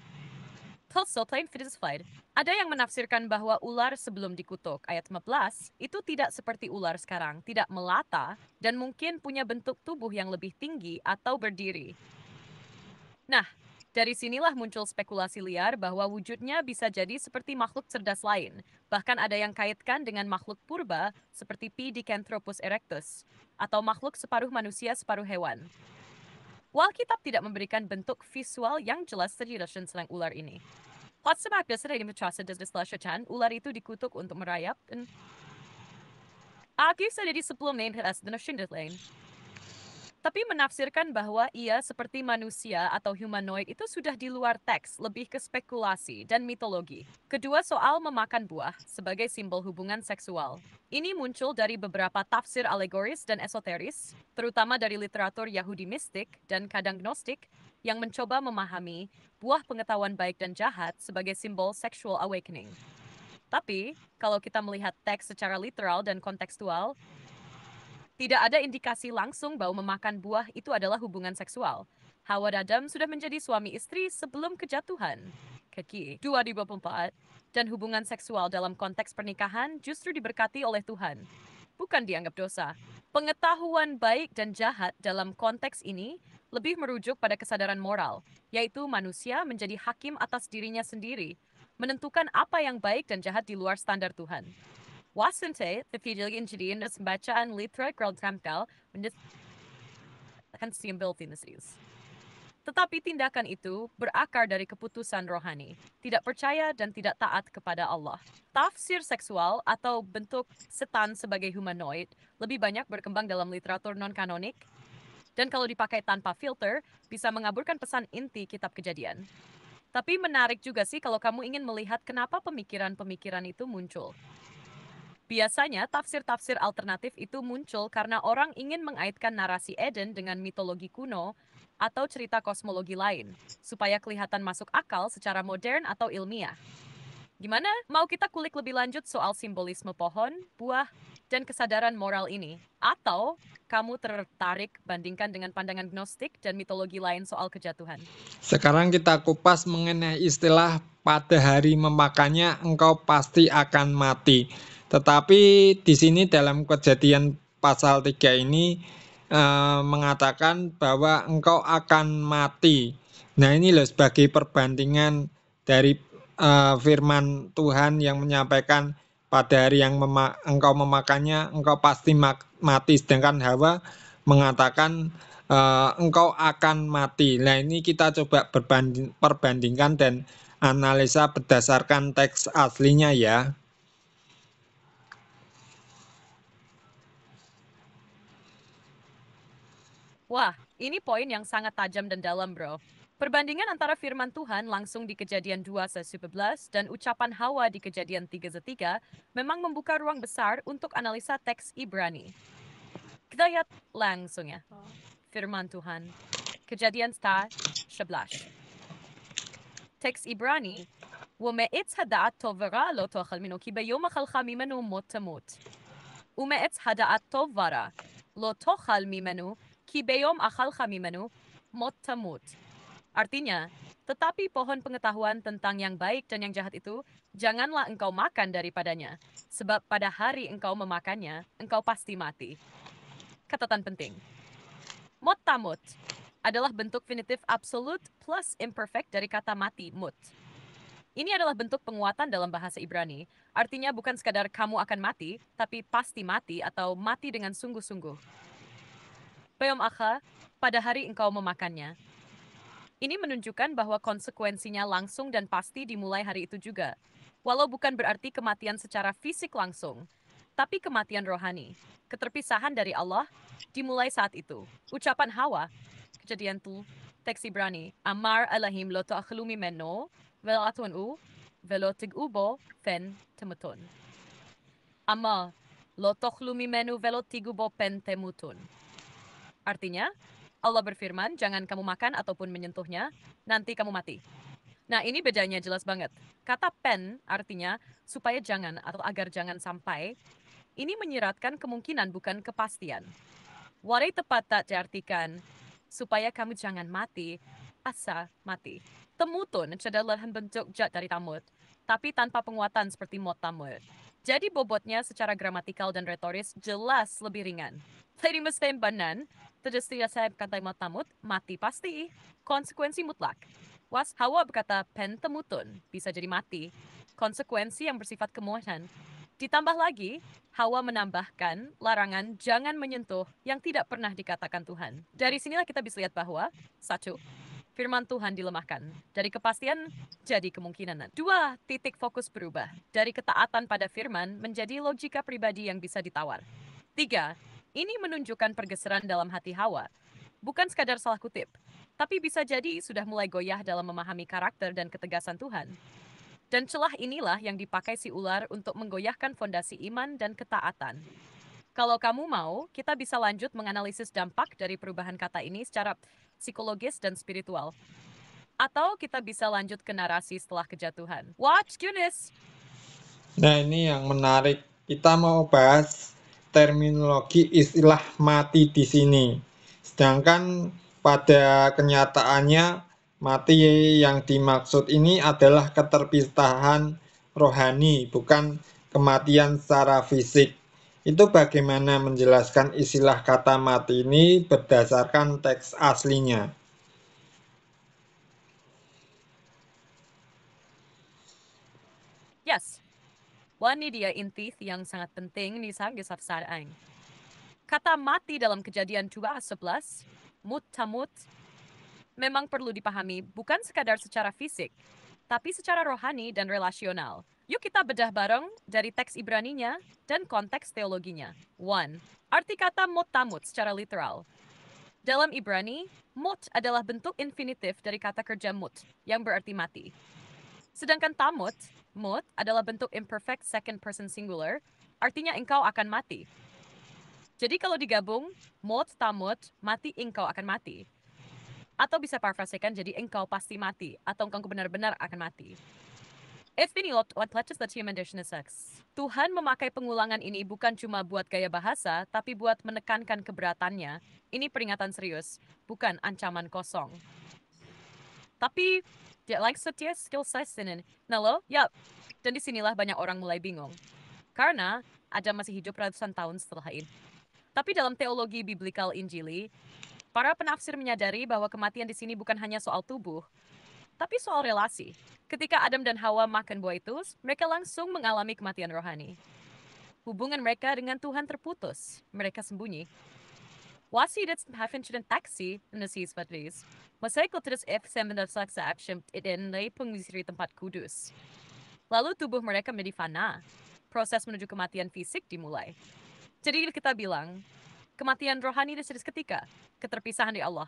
Speaker 2: Plain Fitzgerald, ada yang menafsirkan bahwa ular sebelum dikutuk, ayat 15, itu tidak seperti ular sekarang, tidak melata, dan mungkin punya bentuk tubuh yang lebih tinggi atau berdiri. Nah, dari sinilah muncul spekulasi liar bahwa wujudnya bisa jadi seperti makhluk cerdas lain. Bahkan ada yang kaitkan dengan makhluk purba seperti Pithecanthropus erectus, atau makhluk separuh manusia separuh hewan. Alkitab tidak memberikan bentuk visual yang jelas tentang serang ular ini. Hotsemak biasa dari metrasa dan ular itu dikutuk untuk merayap dan aku sadari sebelum main heras dan lain. Tapi menafsirkan bahwa ia seperti manusia atau humanoid itu sudah di luar teks, lebih ke spekulasi dan mitologi. Kedua soal memakan buah sebagai simbol hubungan seksual. Ini muncul dari beberapa tafsir alegoris dan esoteris, terutama dari literatur Yahudi mistik dan kadang gnostik, yang mencoba memahami buah pengetahuan baik dan jahat sebagai simbol sexual awakening. Tapi, kalau kita melihat teks secara literal dan kontekstual, tidak ada indikasi langsung bahwa memakan buah itu adalah hubungan seksual. Hawa dan Adam sudah menjadi suami istri sebelum kejatuhan. Keki 2024 dan hubungan seksual dalam konteks pernikahan justru diberkati oleh Tuhan, bukan dianggap dosa. Pengetahuan baik dan jahat dalam konteks ini lebih merujuk pada kesadaran moral, yaitu manusia menjadi hakim atas dirinya sendiri, menentukan apa yang baik dan jahat di luar standar Tuhan. Wasante, tepidilgin jadiin nas bacaan litra ground tramkal, mendesakan simbol finesis. Tetapi tindakan itu berakar dari keputusan rohani, tidak percaya dan tidak taat kepada Allah. Tafsir seksual atau bentuk setan sebagai humanoid lebih banyak berkembang dalam literatur non-kanonik, dan kalau dipakai tanpa filter, bisa mengaburkan pesan inti kitab Kejadian. Tapi menarik juga sih kalau kamu ingin melihat kenapa pemikiran-pemikiran itu muncul. Biasanya tafsir-tafsir alternatif itu muncul karena orang ingin mengaitkan narasi Eden dengan mitologi kuno atau cerita kosmologi lain, supaya kelihatan masuk akal secara modern atau ilmiah. Gimana? Mau kita kulik lebih lanjut soal simbolisme pohon, buah, dan kesadaran moral ini? Atau kamu tertarik bandingkan dengan pandangan gnostik dan mitologi lain soal kejatuhan?
Speaker 1: Sekarang kita kupas mengenai istilah pada hari memakannya engkau pasti akan mati. Tetapi di sini dalam Kejadian pasal 3 ini mengatakan bahwa engkau akan mati. Nah, ini loh sebagai perbandingan dari firman Tuhan yang menyampaikan pada hari yang engkau memakannya engkau pasti mati, sedangkan Hawa mengatakan engkau akan mati. Nah, ini kita coba perbandingkan dan analisa berdasarkan teks aslinya ya.
Speaker 2: Wah, ini poin yang sangat tajam dan dalam, bro. Perbandingan antara firman Tuhan langsung di Kejadian 2:11 dan ucapan Hawa di Kejadian 3:3 memang membuka ruang besar untuk analisa teks Ibrani. Kita lihat langsung ya. Firman Tuhan. Kejadian 11. Teks Ibrani. ומעץ הדעת טוב ורע לא תאכל ממנו, כי ביום אכלך ממנו מות תמות. ומעץ הדעת טוב ורע לא תאכל ממנו, כי ביום אכלך ממנו mot tamut. Artinya, tetapi pohon pengetahuan tentang yang baik dan yang jahat itu, janganlah engkau makan daripadanya, sebab pada hari engkau memakannya, engkau pasti mati. catatan penting. Mot tamut adalah bentuk finitif absolut plus imperfect dari kata mati, mut. Ini adalah bentuk penguatan dalam bahasa Ibrani. Artinya bukan sekadar kamu akan mati, tapi pasti mati atau mati dengan sungguh-sungguh. Peom akha, pada hari engkau memakannya. Ini menunjukkan bahwa konsekuensinya langsung dan pasti dimulai hari itu juga. Walau bukan berarti kematian secara fisik langsung, tapi kematian rohani. Keterpisahan dari Allah dimulai saat itu. Ucapan Hawa, kejadian tu, teks Ibrani, Amar Allahim lo ta'khlu mimeno, vel atunu, velo tigubo, fen temutun. Ama, lo ta'khlu mimenu velo tigubo pen temutun. Artinya, Allah berfirman, jangan kamu makan ataupun menyentuhnya, nanti kamu mati. Nah, ini bedanya jelas banget. Kata pen artinya supaya jangan atau agar jangan sampai. Ini menyiratkan kemungkinan bukan kepastian. Warai tepat tak diartikan supaya kamu jangan mati, asa mati. Temutun adalah bentuk jat dari tamut, tapi tanpa penguatan seperti mot tamut. Jadi bobotnya secara gramatikal dan retoris jelas lebih ringan. Jadi mesti banan, tidak saya kata mot tamut, mati pasti. Konsekuensi mutlak. Was Hawa berkata pen temutun, bisa jadi mati. Konsekuensi yang bersifat kemuahan. Ditambah lagi, Hawa menambahkan larangan jangan menyentuh yang tidak pernah dikatakan Tuhan. Dari sinilah kita bisa lihat bahwa, satu, firman Tuhan dilemahkan. Dari kepastian, jadi kemungkinan. Dua, titik fokus berubah. Dari ketaatan pada firman menjadi logika pribadi yang bisa ditawar. Tiga, ini menunjukkan pergeseran dalam hati Hawa. Bukan sekadar salah kutip, tapi bisa jadi sudah mulai goyah dalam memahami karakter dan ketegasan Tuhan. Dan celah inilah yang dipakai si ular untuk menggoyahkan fondasi iman dan ketaatan. Kalau kamu mau, kita bisa lanjut menganalisis dampak dari perubahan kata ini secara psikologis dan spiritual. Atau kita bisa lanjut ke narasi setelah kejatuhan. Watch Guinness!
Speaker 1: Nah, ini yang menarik. Kita mau bahas terminologi istilah mati di sini. Sedangkan pada kenyataannya mati yang dimaksud ini adalah keterpisahan rohani, bukan kematian secara fisik. Itu bagaimana menjelaskan istilah kata mati ini berdasarkan teks aslinya.
Speaker 2: Yes. Wah, ini dia inti yang sangat penting nih sang disafsarang. Kata mati dalam kejadian 2:11, mut tamut, memang perlu dipahami bukan sekadar secara fisik, tapi secara rohani dan relasional. Yuk kita bedah bareng dari teks Ibraninya dan konteks teologinya. 1. Arti kata mot tamut secara literal. Dalam Ibrani, mot adalah bentuk infinitif dari kata kerja mut, yang berarti mati. Sedangkan tamut, mut, adalah bentuk imperfect second person singular, artinya engkau akan mati. Jadi kalau digabung, mot tamut, mati engkau akan mati. Atau bisa parafrasekan jadi engkau pasti mati, atau engkau benar-benar akan mati. Tuhan memakai pengulangan ini bukan cuma buat gaya bahasa, tapi buat menekankan keberatannya. Ini peringatan serius, bukan ancaman kosong. Tapi, dia like setia skill size ini. Nah lo, yap. Dan disinilah banyak orang mulai bingung. Karena Adam masih hidup ratusan tahun setelah ini. Tapi dalam teologi biblikal Injili, para penafsir menyadari bahwa kematian di sini bukan hanya soal tubuh, tapi soal relasi. Ketika Adam dan Hawa makan buah itu, mereka langsung mengalami kematian rohani. Hubungan mereka dengan Tuhan terputus. Mereka sembunyi. Wasi det haven't taksi nasis patris. Masai kotres saksa action iden lay pengisri tempat kudus. Lalu tubuh mereka menjadi fana. Proses menuju kematian fisik dimulai. Jadi kita bilang, kematian rohani di seketika, keterpisahan di Allah.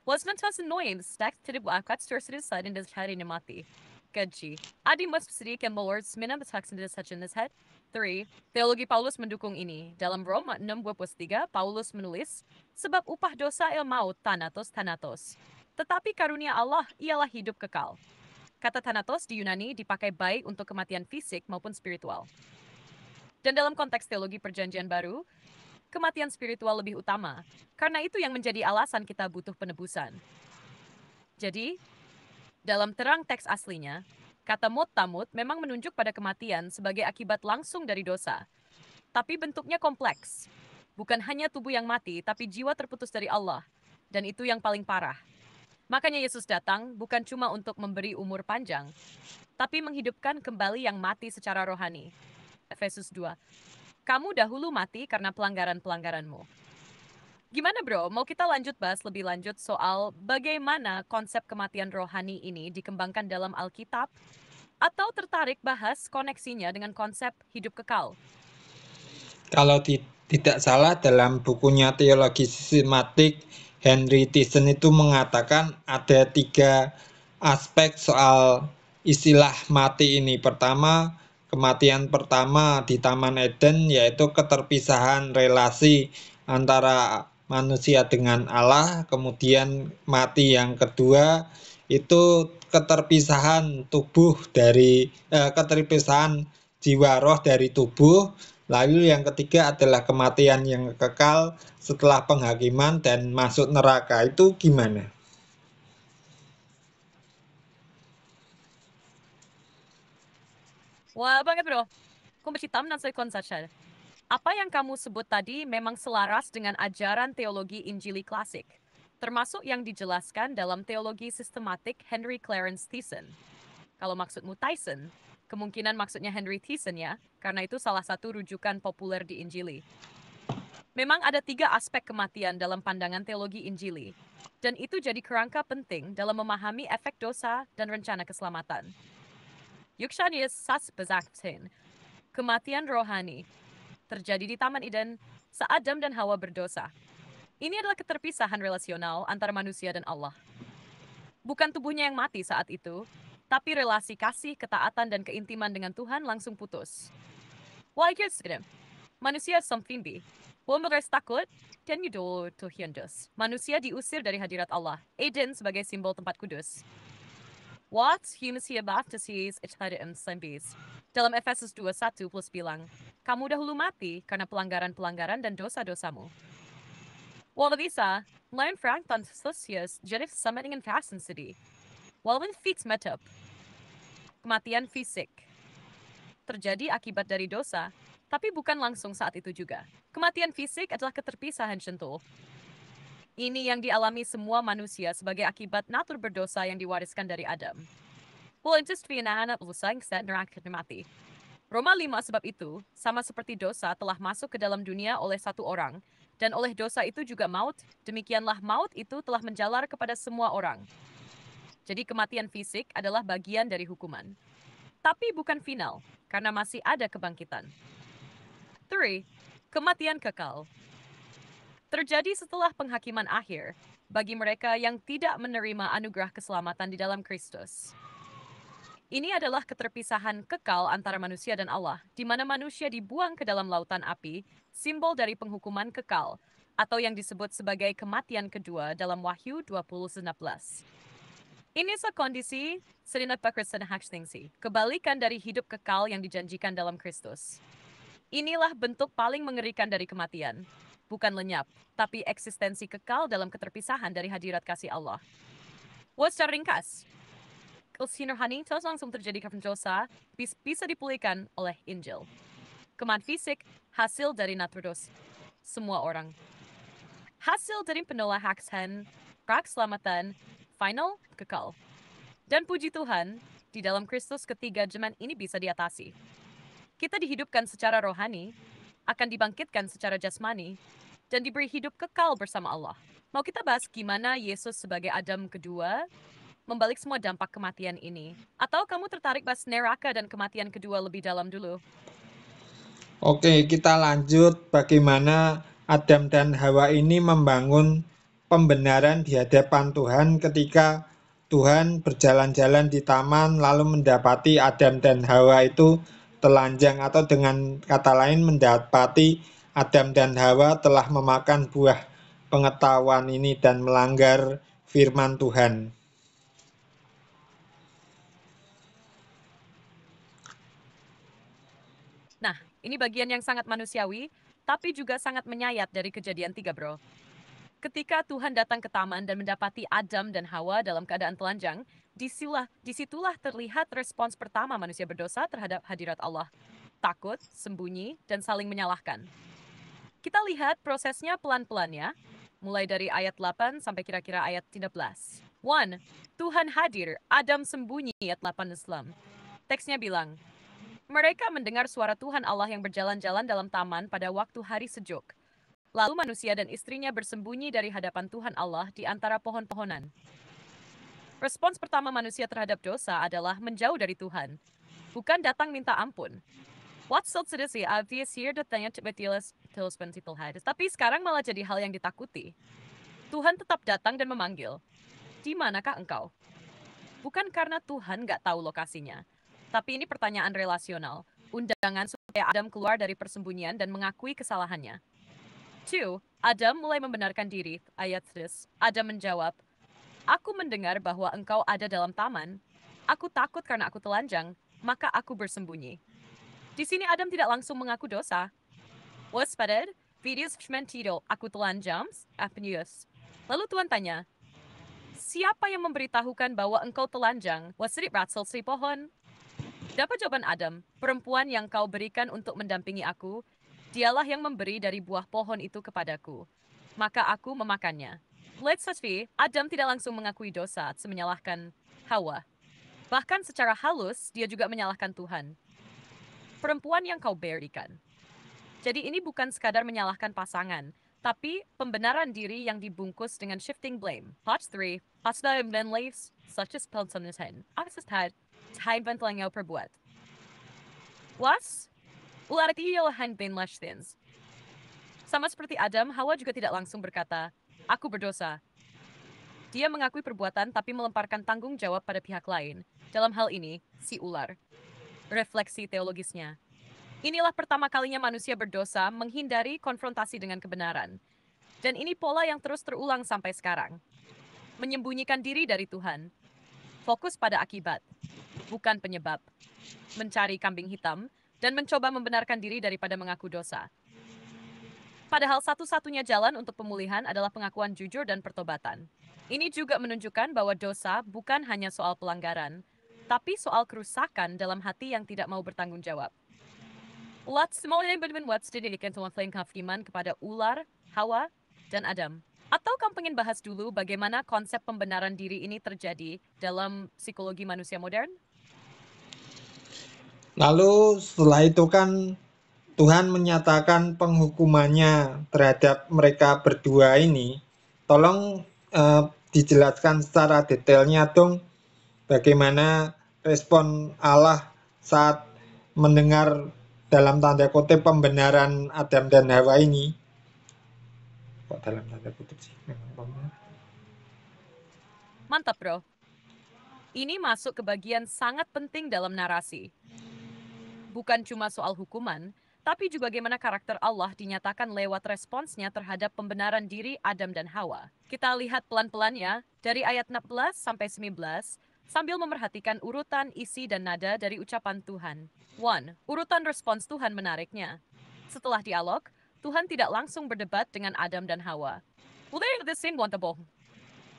Speaker 2: Was not as annoying stack to the black cuts to his side and his head in mati. Gaji. Adi must speak and lords minam the text into such in his head. 3. Teologi Paulus mendukung ini. Dalam Roma 6:3, Paulus menulis, sebab upah dosa maut thanatos. Tetapi karunia Allah ialah hidup kekal. Kata thanatos di Yunani dipakai baik untuk kematian fisik maupun spiritual. Dan dalam konteks teologi perjanjian baru, kematian spiritual lebih utama, karena itu yang menjadi alasan kita butuh penebusan. Jadi, dalam terang teks aslinya, kata mot tamut memang menunjuk pada kematian sebagai akibat langsung dari dosa, tapi bentuknya kompleks. Bukan hanya tubuh yang mati, tapi jiwa terputus dari Allah. Dan itu yang paling parah. Makanya Yesus datang bukan cuma untuk memberi umur panjang, tapi menghidupkan kembali yang mati secara rohani. Efesus 2. Kamu dahulu mati karena pelanggaran-pelanggaranmu. Gimana bro, mau kita lanjut bahas lebih lanjut soal bagaimana konsep kematian rohani ini dikembangkan dalam Alkitab? Atau tertarik bahas koneksinya dengan konsep hidup kekal?
Speaker 1: Kalau tidak salah dalam bukunya Teologi Sistematik, Henry Thyssen itu mengatakan ada 3 aspek soal istilah mati ini. Pertama, kematian pertama di Taman Eden yaitu keterpisahan relasi antara manusia dengan Allah. Kemudian mati yang kedua itu keterpisahan keterpisahan jiwa roh dari tubuh. Lalu yang ketiga adalah kematian yang kekal setelah penghakiman dan masuk neraka. Itu gimana?
Speaker 2: Wah banget bro, kumpechitam nan konsacha. Apa yang kamu sebut tadi memang selaras dengan ajaran teologi Injili klasik, termasuk yang dijelaskan dalam teologi sistematik Henry Clarence Thyssen. Kalau maksudmu Tyson, kemungkinan maksudnya Henry Thyssen ya, karena itu salah satu rujukan populer di Injili. Memang ada 3 aspek kematian dalam pandangan teologi Injili, dan itu jadi kerangka penting dalam memahami efek dosa dan rencana keselamatan. Yukshanius sas bezaktin, kematian rohani, terjadi di Taman Eden saat Adam dan Hawa berdosa. Ini adalah keterpisahan relasional antara manusia dan Allah. Bukan tubuhnya yang mati saat itu, tapi relasi kasih, ketaatan, dan keintiman dengan Tuhan langsung putus. Manusia somfimbi, Womeres takut, dan yudol tuhiandos. Manusia diusir dari hadirat Allah. Eden sebagai simbol tempat kudus. What humus baptises sembis. Dalam Efesus 2:1 plus bilang, kamu dahulu mati karena pelanggaran-pelanggaran dan dosa-dosamu. Wala bisa, lain frank tan sosius jadi sama dengan fasten sedih. Walaupun fix metap, kematian fisik terjadi akibat dari dosa, tapi bukan langsung saat itu juga. Kematian fisik adalah keterpisahan sentuh. Ini yang dialami semua manusia sebagai akibat natur berdosa yang diwariskan dari Adam. Roma 5 sebab itu, sama seperti dosa telah masuk ke dalam dunia oleh satu orang, dan oleh dosa itu juga maut, demikianlah maut itu telah menjalar kepada semua orang. Jadi kematian fisik adalah bagian dari hukuman. Tapi bukan final, karena masih ada kebangkitan. 3. Kematian kekal. Terjadi setelah penghakiman akhir bagi mereka yang tidak menerima anugerah keselamatan di dalam Kristus. Ini adalah keterpisahan kekal antara manusia dan Allah, di mana manusia dibuang ke dalam lautan api, simbol dari penghukuman kekal, atau yang disebut sebagai kematian kedua dalam Wahyu 20:16. Ini sekondisi sedina pakrisan hakstingsi, kebalikan dari hidup kekal yang dijanjikan dalam Kristus. Inilah bentuk paling mengerikan dari kematian. Bukan lenyap, tapi eksistensi kekal dalam keterpisahan dari hadirat kasih Allah. Secara ringkas, kesinirhani terus langsung terjadi karena dosa bisa dipulihkan oleh Injil. Kematian fisik hasil dari naturdos semua orang. Hasil dari penolakan, keselamatan, final, kekal. Dan puji Tuhan, di dalam Kristus ketiga zaman ini bisa diatasi. Kita dihidupkan secara rohani, akan dibangkitkan secara jasmani, dan diberi hidup kekal bersama Allah. Mau kita bahas gimana Yesus sebagai Adam kedua membalik semua dampak kematian ini? Atau kamu tertarik bahas neraka dan kematian kedua lebih dalam dulu?
Speaker 1: Oke, kita lanjut bagaimana Adam dan Hawa ini membangun pembenaran di hadapan Tuhan ketika Tuhan berjalan-jalan di taman lalu mendapati Adam dan Hawa itu telanjang, atau dengan kata lain mendapati Adam dan Hawa telah memakan buah pengetahuan ini dan melanggar firman Tuhan.
Speaker 2: Nah, ini bagian yang sangat manusiawi, tapi juga sangat menyayat dari kejadian 3, bro. Ketika Tuhan datang ke taman dan mendapati Adam dan Hawa dalam keadaan telanjang, disitulah terlihat respons pertama manusia berdosa terhadap hadirat Allah. Takut, sembunyi, dan saling menyalahkan. Kita lihat prosesnya pelan-pelan ya. Mulai dari ayat 8 sampai kira-kira ayat 13. 1. Tuhan hadir, Adam sembunyi ayat 8 Islam. Teksnya bilang, mereka mendengar suara Tuhan Allah yang berjalan-jalan dalam taman pada waktu hari sejuk. Lalu manusia dan istrinya bersembunyi dari hadapan Tuhan Allah di antara pohon-pohonan. Respons pertama manusia terhadap dosa adalah menjauh dari Tuhan, bukan datang minta ampun. What still sih obvious here datanya Tibetilas tapi sekarang malah jadi hal yang ditakuti. Tuhan tetap datang dan memanggil. Di manakah engkau? Bukan karena Tuhan nggak tahu lokasinya, tapi ini pertanyaan relasional. Undangan supaya Adam keluar dari persembunyian dan mengakui kesalahannya. 2. Adam mulai membenarkan diri. Ayat 3. Adam menjawab, aku mendengar bahwa engkau ada dalam taman. Aku takut karena aku telanjang, maka aku bersembunyi. Di sini Adam tidak langsung mengaku dosa. Waspadad, videos mentido, aku telanjang, apnius. Lalu Tuhan tanya, siapa yang memberitahukan bahwa engkau telanjang? Wasit ratsel si pohon. Dapat jawaban Adam, perempuan yang kau berikan untuk mendampingi aku, dialah yang memberi dari buah pohon itu kepadaku. Maka aku memakannya. Let's say, Adam tidak langsung mengakui dosa, menyalahkan Hawa. Bahkan secara halus, dia juga menyalahkan Tuhan. Perempuan yang kau berikan. Jadi ini bukan sekadar menyalahkan pasangan, tapi pembenaran diri yang dibungkus dengan shifting blame. Part 3. Pasta dan lives, such as pelsonusan. Akses had, time yang perbuat. Was, ular tiyohan bin lashthins. Sama seperti Adam, Hawa juga tidak langsung berkata, aku berdosa. Dia mengakui perbuatan tapi melemparkan tanggung jawab pada pihak lain. Dalam hal ini, si ular. Refleksi teologisnya. Inilah pertama kalinya manusia berdosa menghindari konfrontasi dengan kebenaran. Dan ini pola yang terus terulang sampai sekarang. Menyembunyikan diri dari Tuhan. Fokus pada akibat, bukan penyebab. Mencari kambing hitam, dan mencoba membenarkan diri daripada mengaku dosa. Padahal satu-satunya jalan untuk pemulihan adalah pengakuan jujur dan pertobatan. Ini juga menunjukkan bahwa dosa bukan hanya soal pelanggaran, tapi soal kerusakan dalam hati yang tidak mau bertanggung jawab. What's didirikan iman kepada ular, Hawa, dan Adam. Atau kamu pengen bahas dulu bagaimana konsep pembenaran diri ini terjadi dalam psikologi manusia modern?
Speaker 1: Lalu setelah itu kan Tuhan menyatakan penghukumannya terhadap mereka berdua ini. Tolong dijelaskan secara detailnya dong bagaimana respon Allah saat mendengar dalam tanda kutip pembenaran Adam dan Hawa ini. Kok dalam tanda kutip sih?
Speaker 2: Mantap, bro. Ini masuk ke bagian sangat penting dalam narasi. Bukan cuma soal hukuman, tapi juga bagaimana karakter Allah dinyatakan lewat responsnya terhadap pembenaran diri Adam dan Hawa. Kita lihat pelan-pelan ya, dari ayat 16 sampai 19, sambil memerhatikan urutan isi dan nada dari ucapan Tuhan. 1. Urutan respons Tuhan menariknya. Setelah dialog, Tuhan tidak langsung berdebat dengan Adam dan Hawa.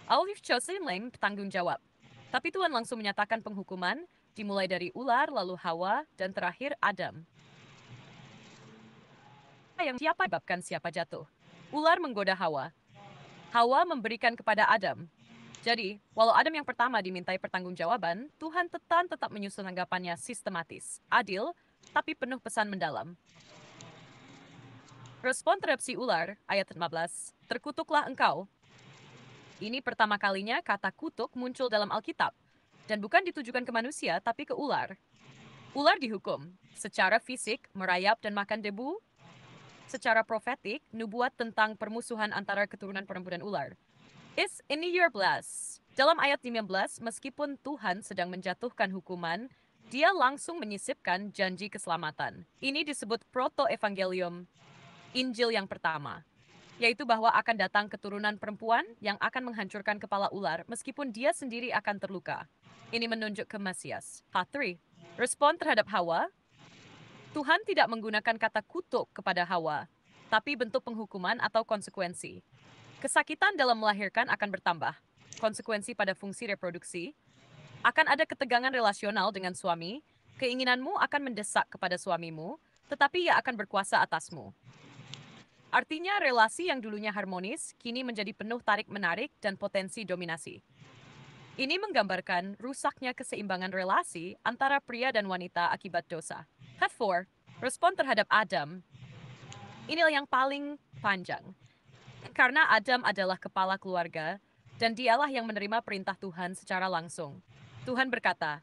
Speaker 2: Alif Chosin tanggung jawab. Tapi Tuhan langsung menyatakan penghukuman, dimulai dari ular, lalu Hawa, dan terakhir Adam. Yang siapa menyebabkan siapa jatuh? Ular menggoda Hawa. Hawa memberikan kepada Adam. Jadi, walau Adam yang pertama dimintai pertanggungjawaban, Tuhan tetap menyusun anggapannya sistematis, adil, tapi penuh pesan mendalam. Respon terhadap si ular, ayat 15, terkutuklah engkau. Ini pertama kalinya kata kutuk muncul dalam Alkitab, dan bukan ditujukan ke manusia, tapi ke ular. Ular dihukum, secara fisik, merayap dan makan debu. Secara profetik, nubuat tentang permusuhan antara keturunan perempuan dan ular. Is ini your bless. Dalam ayat 15, meskipun Tuhan sedang menjatuhkan hukuman, dia langsung menyisipkan janji keselamatan. Ini disebut proto-evangelium, Injil yang pertama, yaitu bahwa akan datang keturunan perempuan yang akan menghancurkan kepala ular meskipun dia sendiri akan terluka. Ini menunjuk ke Mesias. Part 3. Respon terhadap Hawa. Tuhan tidak menggunakan kata kutuk kepada Hawa, tapi bentuk penghukuman atau konsekuensi. Kesakitan dalam melahirkan akan bertambah. Konsekuensi pada fungsi reproduksi. Akan ada ketegangan relasional dengan suami. Keinginanmu akan mendesak kepada suamimu, tetapi ia akan berkuasa atasmu. Artinya relasi yang dulunya harmonis, kini menjadi penuh tarik-menarik dan potensi dominasi. Ini menggambarkan rusaknya keseimbangan relasi antara pria dan wanita akibat dosa. Cut 4, respon terhadap Adam. Inilah yang paling panjang. Karena Adam adalah kepala keluarga, dan dialah yang menerima perintah Tuhan secara langsung. Tuhan berkata,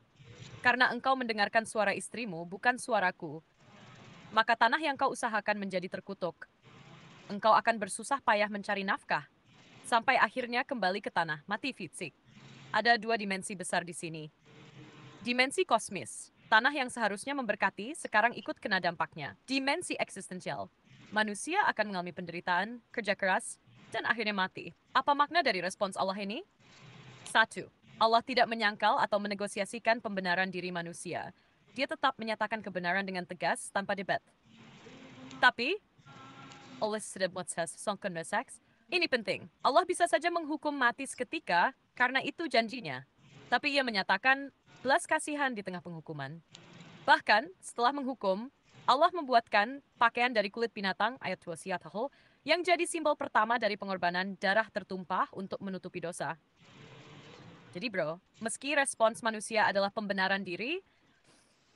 Speaker 2: "Karena engkau mendengarkan suara istrimu, bukan suaraku, maka tanah yang kau usahakan menjadi terkutuk. Engkau akan bersusah payah mencari nafkah, sampai akhirnya kembali ke tanah, mati fisik." Ada dua dimensi besar di sini. Dimensi kosmis, tanah yang seharusnya memberkati, sekarang ikut kena dampaknya. Dimensi eksistensial, manusia akan mengalami penderitaan, kerja keras, dan akhirnya mati. Apa makna dari respons Allah ini? 1. Allah tidak menyangkal atau menegosiasikan pembenaran diri manusia. Dia tetap menyatakan kebenaran dengan tegas tanpa debat. Tapi, Allah sudah buat songkon seks. Ini penting. Allah bisa saja menghukum mati seketika karena itu janjinya. Tapi ia menyatakan belas kasihan di tengah penghukuman. Bahkan, setelah menghukum, Allah membuatkan pakaian dari kulit binatang, ayat 2 Siyatahu, yang jadi simbol pertama dari pengorbanan darah tertumpah untuk menutupi dosa. Jadi bro, meski respons manusia adalah pembenaran diri,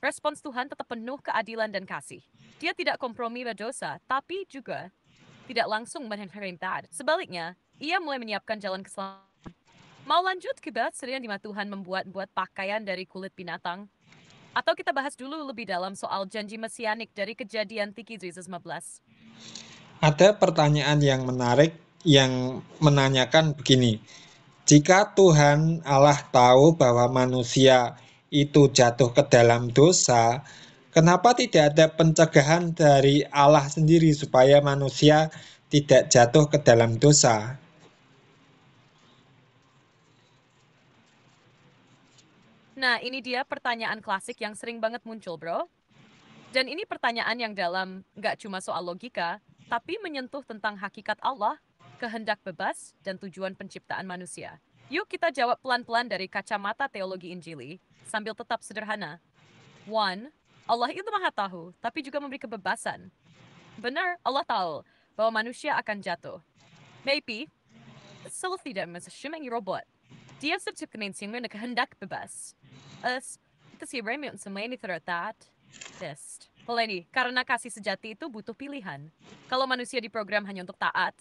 Speaker 2: respons Tuhan tetap penuh keadilan dan kasih. Dia tidak kompromi berdosa, tapi juga tidak langsung menghentikan. Sebaliknya, ia mulai menyiapkan jalan keselamatan. Mau lanjut ke serian di mana Tuhan membuat pakaian dari kulit binatang? Atau kita bahas dulu lebih dalam soal janji mesianik dari Kejadian 3:15.
Speaker 1: Ada pertanyaan yang menarik yang menanyakan begini. Jika Tuhan Allah tahu bahwa manusia itu jatuh ke dalam dosa, kenapa tidak ada pencegahan dari Allah sendiri supaya manusia tidak jatuh ke dalam dosa?
Speaker 2: Nah, ini dia pertanyaan klasik yang sering banget muncul, bro. Dan ini pertanyaan yang dalam nggak cuma soal logika, tapi menyentuh tentang hakikat Allah, kehendak bebas, dan tujuan penciptaan manusia. Yuk kita jawab pelan-pelan dari kacamata teologi Injili, sambil tetap sederhana. 1. Allah itu maha tahu, tapi juga memberi kebebasan. Benar, Allah tahu bahwa manusia akan jatuh. Maybe, selalu tidak mengasyuming robot. Dia menciptakan dengan kehendak bebas. Itu si Remy untuk semua ini terletak. Test. Poleni, karena kasih sejati itu butuh pilihan. Kalau manusia diprogram hanya untuk taat,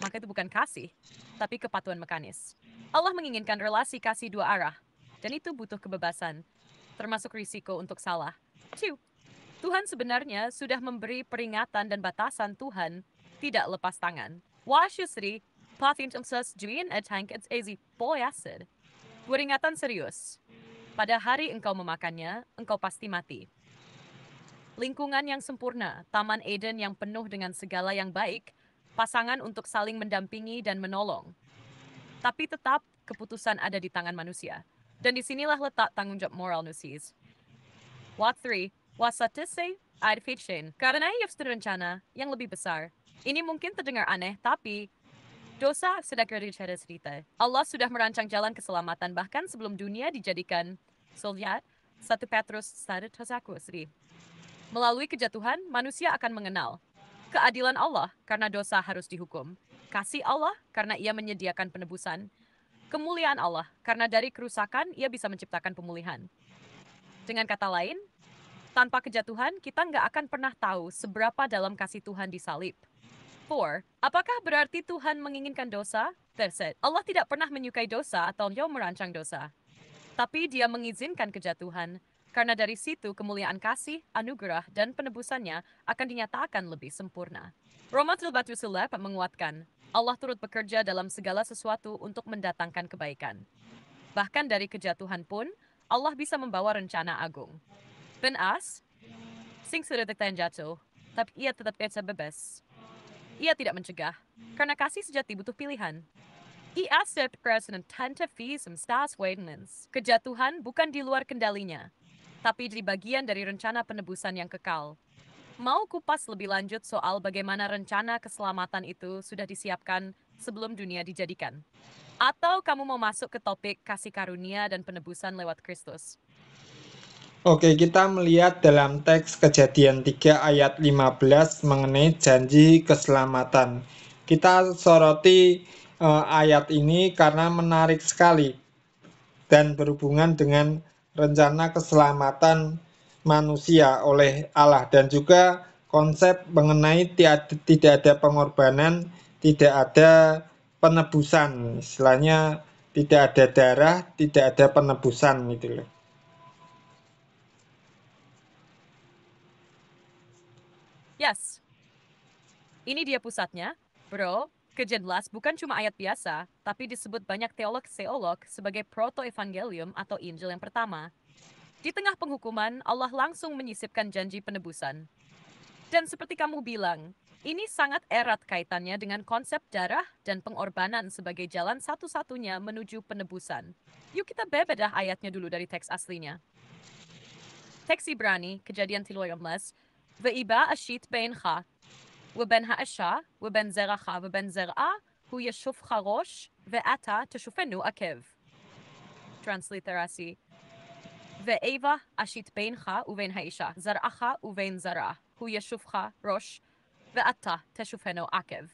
Speaker 2: maka itu bukan kasih, tapi kepatuhan mekanis. Allah menginginkan relasi kasih dua arah, dan itu butuh kebebasan, termasuk risiko untuk salah. 2. Tuhan sebenarnya sudah memberi peringatan dan batasan Tuhan tidak lepas tangan. Washusri, patin umsas juin tank it's easy acid. Peringatan serius. Pada hari engkau memakannya, engkau pasti mati. Lingkungan yang sempurna, Taman Eden yang penuh dengan segala yang baik, pasangan untuk saling mendampingi dan menolong. Tapi tetap keputusan ada di tangan manusia. Dan disinilah letak tanggung jawab moral nusis. What 3. Wasatise fiction. Karena ia rencana yang lebih besar. Ini mungkin terdengar aneh, tapi dosa sudah cerita cerita. Allah sudah merancang jalan keselamatan bahkan sebelum dunia dijadikan Soviet 1 Petrus 1 Sri. Melalui kejatuhan, manusia akan mengenal keadilan Allah karena dosa harus dihukum, kasih Allah karena ia menyediakan penebusan, kemuliaan Allah karena dari kerusakan ia bisa menciptakan pemulihan. Dengan kata lain, tanpa kejatuhan, kita nggak akan pernah tahu seberapa dalam kasih Tuhan di salib. 4. Apakah berarti Tuhan menginginkan dosa? Terset. Allah tidak pernah menyukai dosa atau dia merancang dosa. Tapi dia mengizinkan kejatuhan, karena dari situ kemuliaan kasih, anugerah, dan penebusannya akan dinyatakan lebih sempurna. Roma 13 menguatkan, Allah turut bekerja dalam segala sesuatu untuk mendatangkan kebaikan. Bahkan dari kejatuhan pun, Allah bisa membawa rencana agung. Benas, sing sudah jatuh, tapi ia tetap bisa bebas. Ia tidak mencegah, karena kasih sejati butuh pilihan. Ia set present tante visum stas wadenens. Kejatuhan bukan di luar kendalinya, tapi di bagian dari rencana penebusan yang kekal. Mau kupas lebih lanjut soal bagaimana rencana keselamatan itu sudah disiapkan sebelum dunia dijadikan? Atau kamu mau masuk ke topik kasih karunia dan penebusan lewat Kristus?
Speaker 1: Oke, kita melihat dalam teks Kejadian 3 ayat 15 mengenai janji keselamatan. Kita soroti ayat ini karena menarik sekali dan berhubungan dengan rencana keselamatan manusia oleh Allah dan juga konsep mengenai tidak ada pengorbanan, tidak ada penebusan. Istilahnya tidak ada darah, tidak ada penebusan gitu loh.
Speaker 2: Yes, ini dia pusatnya, bro. Kejelas bukan cuma ayat biasa, tapi disebut banyak teolog-teolog sebagai proto-evangelium atau Injil yang pertama. Di tengah penghukuman, Allah langsung menyisipkan janji penebusan. Dan seperti kamu bilang, ini sangat erat kaitannya dengan konsep darah dan pengorbanan sebagai jalan satu-satunya menuju penebusan. Yuk kita bebedah ayatnya dulu dari teks aslinya. Teks Ibrani, Kejadian 13, Ve'iba ashit beincha, وبن هأشا وبن زرخا وبن زرعا هو يشوفך ראש ואתה תשופנו עקב. Transliterasi. ואיבה אשית בינך ובין האישה, זרעך ובין זרעה, הוא ישופך ראש ואתה תשופנו עקב.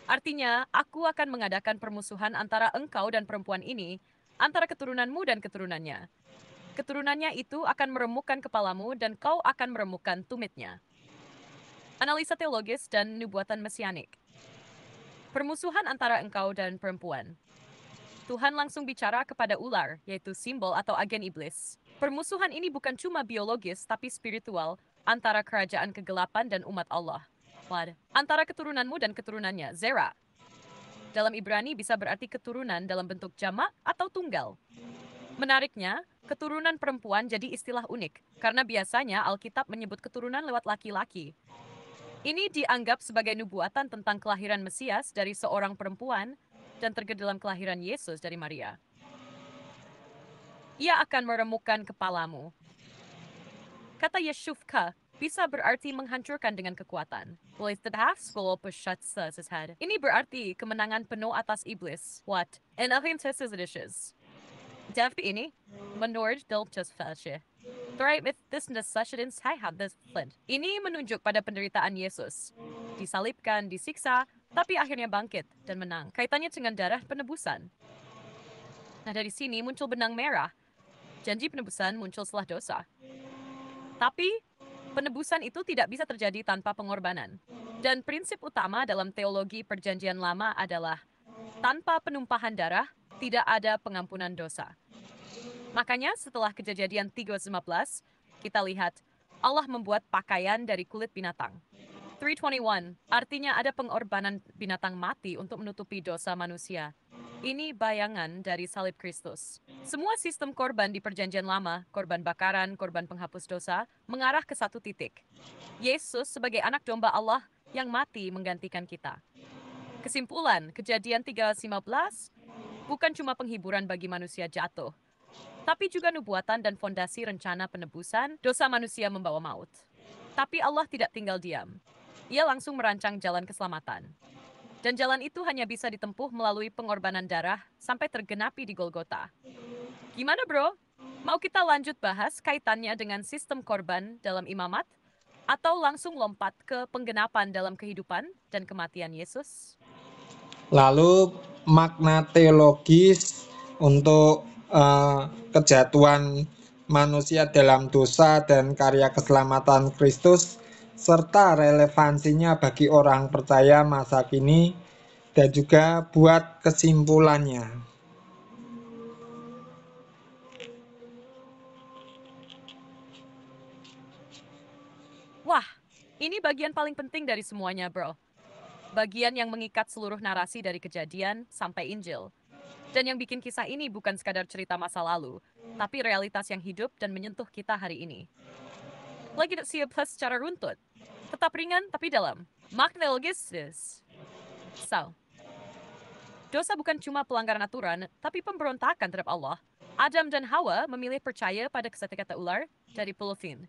Speaker 2: Artinya, aku akan mengadakan permusuhan antara engkau dan perempuan ini, antara keturunanmu dan keturunannya. Keturunannya itu akan meremukkan kepalamu dan kau akan meremukkan tumitnya. Analisa teologis dan nubuatan mesianik. Permusuhan antara engkau dan perempuan. Tuhan langsung bicara kepada ular, yaitu simbol atau agen iblis. Permusuhan ini bukan cuma biologis, tapi spiritual, antara kerajaan kegelapan dan umat Allah. Antara keturunanmu dan keturunannya, Zera. Dalam Ibrani bisa berarti keturunan dalam bentuk jamak atau tunggal. Menariknya, keturunan perempuan jadi istilah unik, karena biasanya Alkitab menyebut keturunan lewat laki-laki. Ini dianggap sebagai nubuatan tentang kelahiran Mesias dari seorang perempuan dan terged dalam kelahiran Yesus dari Maria. Ia akan meremukkan kepalamu. Kata Yeshufka bisa berarti menghancurkan dengan kekuatan. Ini berarti kemenangan penuh atas iblis. What? En dishes. Därför ini, menurut Delchesfelsche. Ini menunjuk pada penderitaan Yesus. Disalibkan, disiksa, tapi akhirnya bangkit dan menang. Kaitannya dengan darah penebusan. Nah, dari sini muncul benang merah. Janji penebusan muncul setelah dosa. Tapi, penebusan itu tidak bisa terjadi tanpa pengorbanan. Dan prinsip utama dalam teologi Perjanjian Lama adalah tanpa penumpahan darah, tidak ada pengampunan dosa. Makanya setelah Kejadian 3:15, kita lihat Allah membuat pakaian dari kulit binatang. 3:21, artinya ada pengorbanan binatang mati untuk menutupi dosa manusia. Ini bayangan dari salib Kristus. Semua sistem korban di Perjanjian Lama, korban bakaran, korban penghapus dosa, mengarah ke satu titik. Yesus sebagai anak domba Allah yang mati menggantikan kita. Kesimpulan, Kejadian 3:15 bukan cuma penghiburan bagi manusia jatuh, tapi juga nubuatan dan fondasi rencana penebusan dosa manusia membawa maut. Tapi Allah tidak tinggal diam. Ia langsung merancang jalan keselamatan. Dan jalan itu hanya bisa ditempuh melalui pengorbanan darah sampai tergenapi di Golgota. Gimana bro? Mau kita lanjut bahas kaitannya dengan sistem korban dalam imamat? Atau langsung lompat ke penggenapan dalam kehidupan dan kematian Yesus?
Speaker 1: Lalu makna teologis untuk kejatuhan manusia dalam dosa dan karya keselamatan Kristus serta relevansinya bagi orang percaya masa kini dan juga buat kesimpulannya.
Speaker 2: Wah, ini bagian paling penting dari semuanya, bro. Bagian yang mengikat seluruh narasi dari Kejadian sampai Injil. Dan yang bikin kisah ini bukan sekadar cerita masa lalu, tapi realitas yang hidup dan menyentuh kita hari ini. Lagi siap secara runtut. Tetap ringan tapi dalam. Makna logis. Dosa bukan cuma pelanggaran aturan, tapi pemberontakan terhadap Allah. Adam dan Hawa memilih percaya pada kata ular dari Pelufin.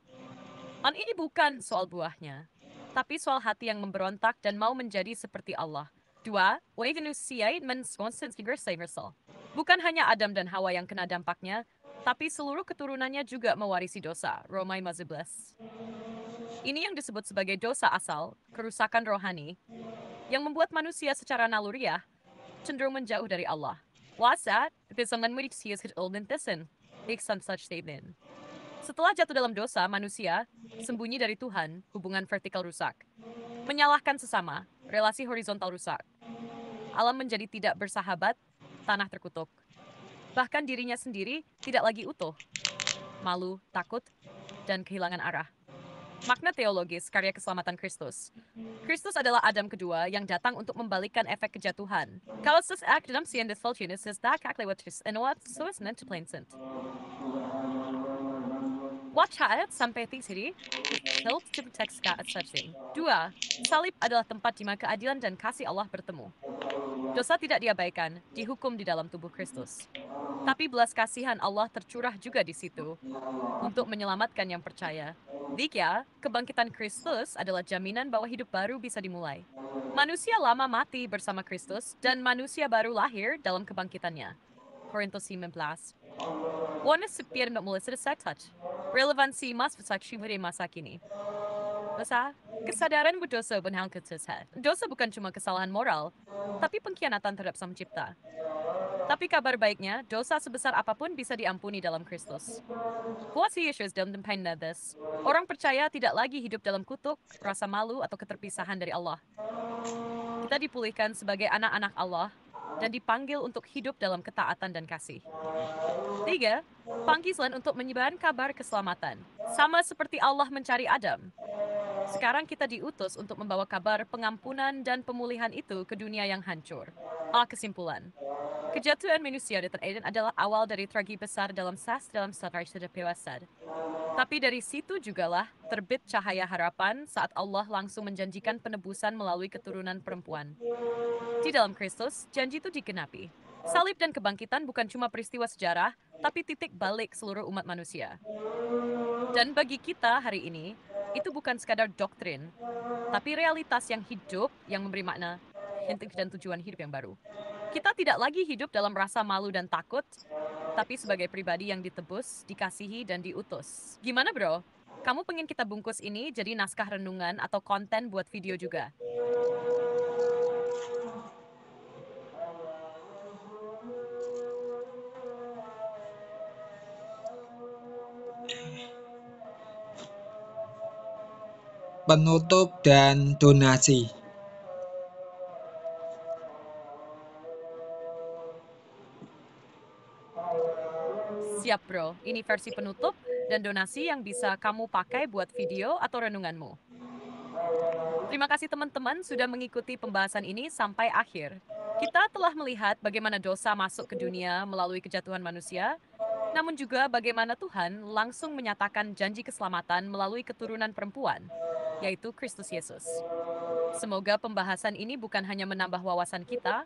Speaker 2: Dan ini bukan soal buahnya, tapi soal hati yang memberontak dan mau menjadi seperti Allah. 2. Bukan hanya Adam dan Hawa yang kena dampaknya, tapi seluruh keturunannya juga mewarisi dosa. Roma 15. Ini yang disebut sebagai dosa asal, kerusakan rohani, yang membuat manusia secara naluriah cenderung menjauh dari Allah. What's that? Someone would excuse his old intention. Make some such statement. Setelah jatuh dalam dosa, manusia sembunyi dari Tuhan, hubungan vertikal rusak. Menyalahkan sesama, relasi horizontal rusak. Alam menjadi tidak bersahabat, tanah terkutuk. Bahkan dirinya sendiri tidak lagi utuh. Malu, takut, dan kehilangan arah. Makna teologis karya keselamatan Kristus. Kristus adalah Adam kedua yang datang untuk membalikkan efek kejatuhan. Kalau sesuatu dalam siang desfalcunus exactly what is and what so is meant to plain sense. Watch out sampai sini help to protect Scott as such thing. 2. Salib adalah tempat di mana keadilan dan kasih Allah bertemu. Dosa tidak diabaikan, dihukum di dalam tubuh Kristus. Tapi belas kasihan Allah tercurah juga di situ untuk menyelamatkan yang percaya. Tiga, kebangkitan Kristus adalah jaminan bahwa hidup baru bisa dimulai. Manusia lama mati bersama Kristus dan manusia baru lahir dalam kebangkitannya. Korintus 19. Wanita sepir mulai selesai touch. Relevansi mas bersaksi pada masa kini. Dosa, kesadaran berdosa bukan hal kecil. Dosa bukan cuma kesalahan moral, tapi pengkhianatan terhadap Sang Pencipta. Tapi kabar baiknya, dosa sebesar apapun bisa diampuni dalam Kristus. Puas Yesus dalam tempat this. Orang percaya tidak lagi hidup dalam kutuk, rasa malu, atau keterpisahan dari Allah. Kita dipulihkan sebagai anak-anak Allah dan dipanggil untuk hidup dalam ketaatan dan kasih. 3. Panggilan untuk menyebarkan kabar keselamatan. Sama seperti Allah mencari Adam. Sekarang kita diutus untuk membawa kabar pengampunan dan pemulihan itu ke dunia yang hancur. Kesimpulan. Kejatuhan manusia di Eden adalah awal dari tragedi besar dalam sejarah sudah dewasa. Tapi dari situ jugalah terbit cahaya harapan saat Allah langsung menjanjikan penebusan melalui keturunan perempuan. Di dalam Kristus, janji itu digenapi. Salib dan kebangkitan bukan cuma peristiwa sejarah, tapi titik balik seluruh umat manusia. Dan bagi kita hari ini, itu bukan sekadar doktrin, tapi realitas yang hidup yang memberi makna, inti dan tujuan hidup yang baru. Kita tidak lagi hidup dalam rasa malu dan takut, tapi sebagai pribadi yang ditebus, dikasihi, dan diutus. Gimana bro? Kamu pengen kita bungkus ini jadi naskah renungan atau konten buat video juga?
Speaker 1: Penutup dan donasi.
Speaker 2: Siap bro, ini versi penutup dan donasi yang bisa kamu pakai buat video atau renunganmu. Terima kasih teman-teman sudah mengikuti pembahasan ini sampai akhir. Kita telah melihat bagaimana dosa masuk ke dunia melalui kejatuhan manusia, namun juga bagaimana Tuhan langsung menyatakan janji keselamatan melalui keturunan perempuan, yaitu Kristus Yesus. Semoga pembahasan ini bukan hanya menambah wawasan kita,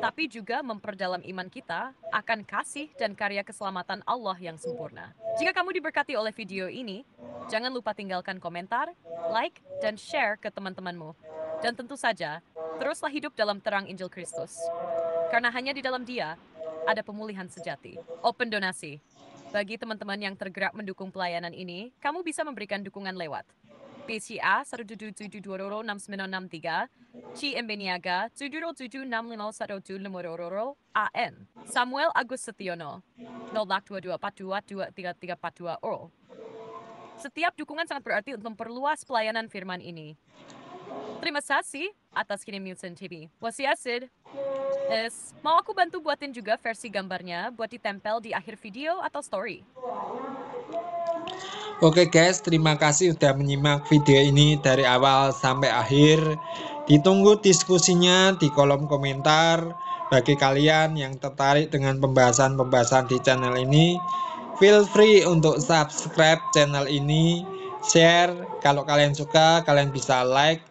Speaker 2: tapi juga memperdalam iman kita akan kasih dan karya keselamatan Allah yang sempurna. Jika kamu diberkati oleh video ini, jangan lupa tinggalkan komentar, like, dan share ke teman-temanmu. Dan tentu saja, teruslah hidup dalam terang Injil Kristus. Karena hanya di dalam Dia, ada pemulihan sejati. Open donasi. Bagi teman-teman yang tergerak mendukung pelayanan ini, kamu bisa memberikan dukungan lewat BCA 177226963, CMB Niaga 7076512 AN, Samuel Agus Setiono 0822422332. Setiap dukungan sangat berarti untuk memperluas pelayanan firman ini. Terima kasih atas kirim Newton TV. Wasiasid. Mau aku bantu buatin juga versi gambarnya buat ditempel di akhir video atau story.
Speaker 1: Oke guys, terima kasih sudah menyimak video ini dari awal sampai akhir. Ditunggu diskusinya di kolom komentar. Bagi kalian yang tertarik dengan pembahasan-pembahasan di channel ini, feel free untuk subscribe channel ini, share. Kalau kalian suka, kalian bisa like.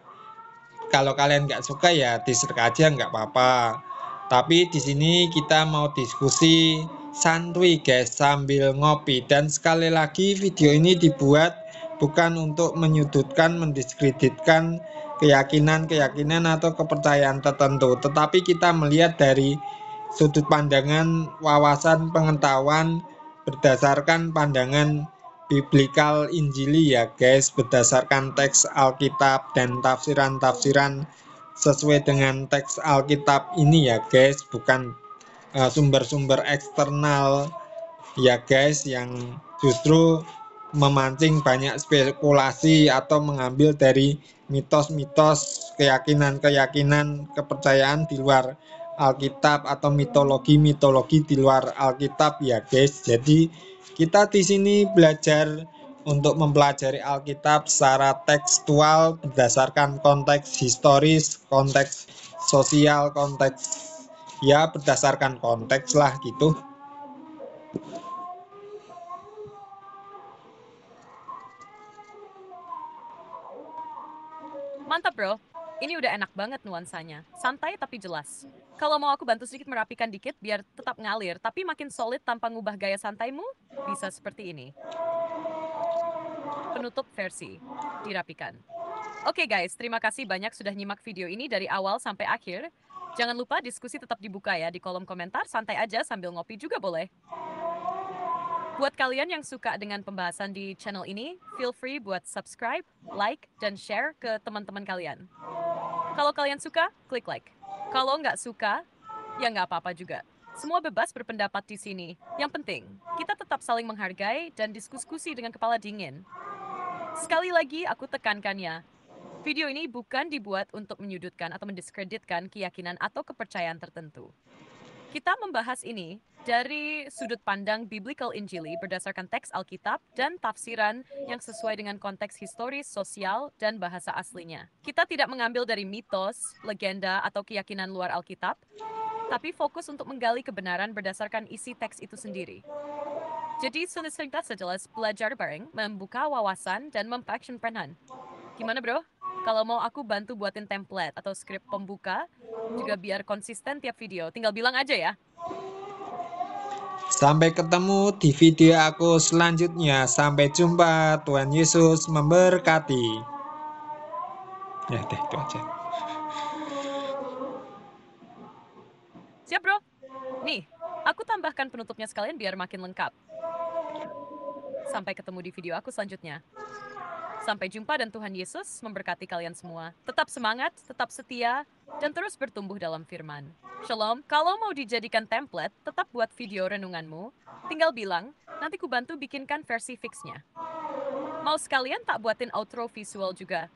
Speaker 1: Kalau kalian nggak suka ya dislike aja, nggak apa-apa. Tapi di sini kita mau diskusi santuy guys sambil ngopi. Dan sekali lagi video ini dibuat bukan untuk menyudutkan, mendiskreditkan keyakinan atau kepercayaan tertentu, tetapi kita melihat dari sudut pandangan, wawasan, pengetahuan berdasarkan pandangan biblikal Injili ya guys, berdasarkan teks Alkitab dan tafsiran-tafsiran sesuai dengan teks Alkitab ini ya guys, bukan sumber-sumber eksternal ya guys, yang justru memancing banyak spekulasi atau mengambil dari mitos-mitos, keyakinan-keyakinan, kepercayaan di luar Alkitab atau mitologi-mitologi di luar Alkitab ya guys. Jadi kita di sini belajar untuk mempelajari Alkitab secara tekstual berdasarkan konteks historis, konteks sosial, konteks ya berdasarkan konteks lah gitu.
Speaker 2: Mantap bro, ini udah enak banget nuansanya. Santai tapi jelas. Kalau mau aku bantu sedikit merapikan dikit biar tetap ngalir, tapi makin solid tanpa ngubah gaya santaimu, bisa seperti ini. Penutup versi. Dirapikan. Oke guys, terima kasih banyak sudah nyimak video ini dari awal sampai akhir. Jangan lupa diskusi tetap dibuka ya di kolom komentar, santai aja sambil ngopi juga boleh. Buat kalian yang suka dengan pembahasan di channel ini, feel free buat subscribe, like, dan share ke teman-teman kalian. Kalau kalian suka, klik like. Kalau nggak suka, ya nggak apa-apa juga. Semua bebas berpendapat di sini. Yang penting, kita tetap saling menghargai dan diskusi dengan kepala dingin. Sekali lagi, aku tekankannya. Video ini bukan dibuat untuk menyudutkan atau mendiskreditkan keyakinan atau kepercayaan tertentu. Kita membahas ini dari sudut pandang biblical Injili berdasarkan teks Alkitab dan tafsiran yang sesuai dengan konteks historis, sosial, dan bahasa aslinya. Kita tidak mengambil dari mitos, legenda, atau keyakinan luar Alkitab, tapi fokus untuk menggali kebenaran berdasarkan isi teks itu sendiri. Jadi, kita sejelas belajar bareng, membuka wawasan, dan memperaction peran. Gimana bro? Kalau mau aku bantu buatin template atau skrip pembuka, juga biar konsisten tiap video, tinggal bilang aja ya.
Speaker 1: Sampai ketemu di video aku selanjutnya. Sampai jumpa. Tuhan Yesus memberkati. Ya deh, itu aja.
Speaker 2: Siap bro? Nih, aku tambahkan penutupnya sekalian biar makin lengkap. Sampai ketemu di video aku selanjutnya. Sampai jumpa dan Tuhan Yesus memberkati kalian semua. Tetap semangat, tetap setia, dan terus bertumbuh dalam firman. Shalom, kalau mau dijadikan template, tetap buat video renunganmu. Tinggal bilang, nanti ku bantu bikinkan versi fixnya. Mau sekalian tak buatin outro visual juga?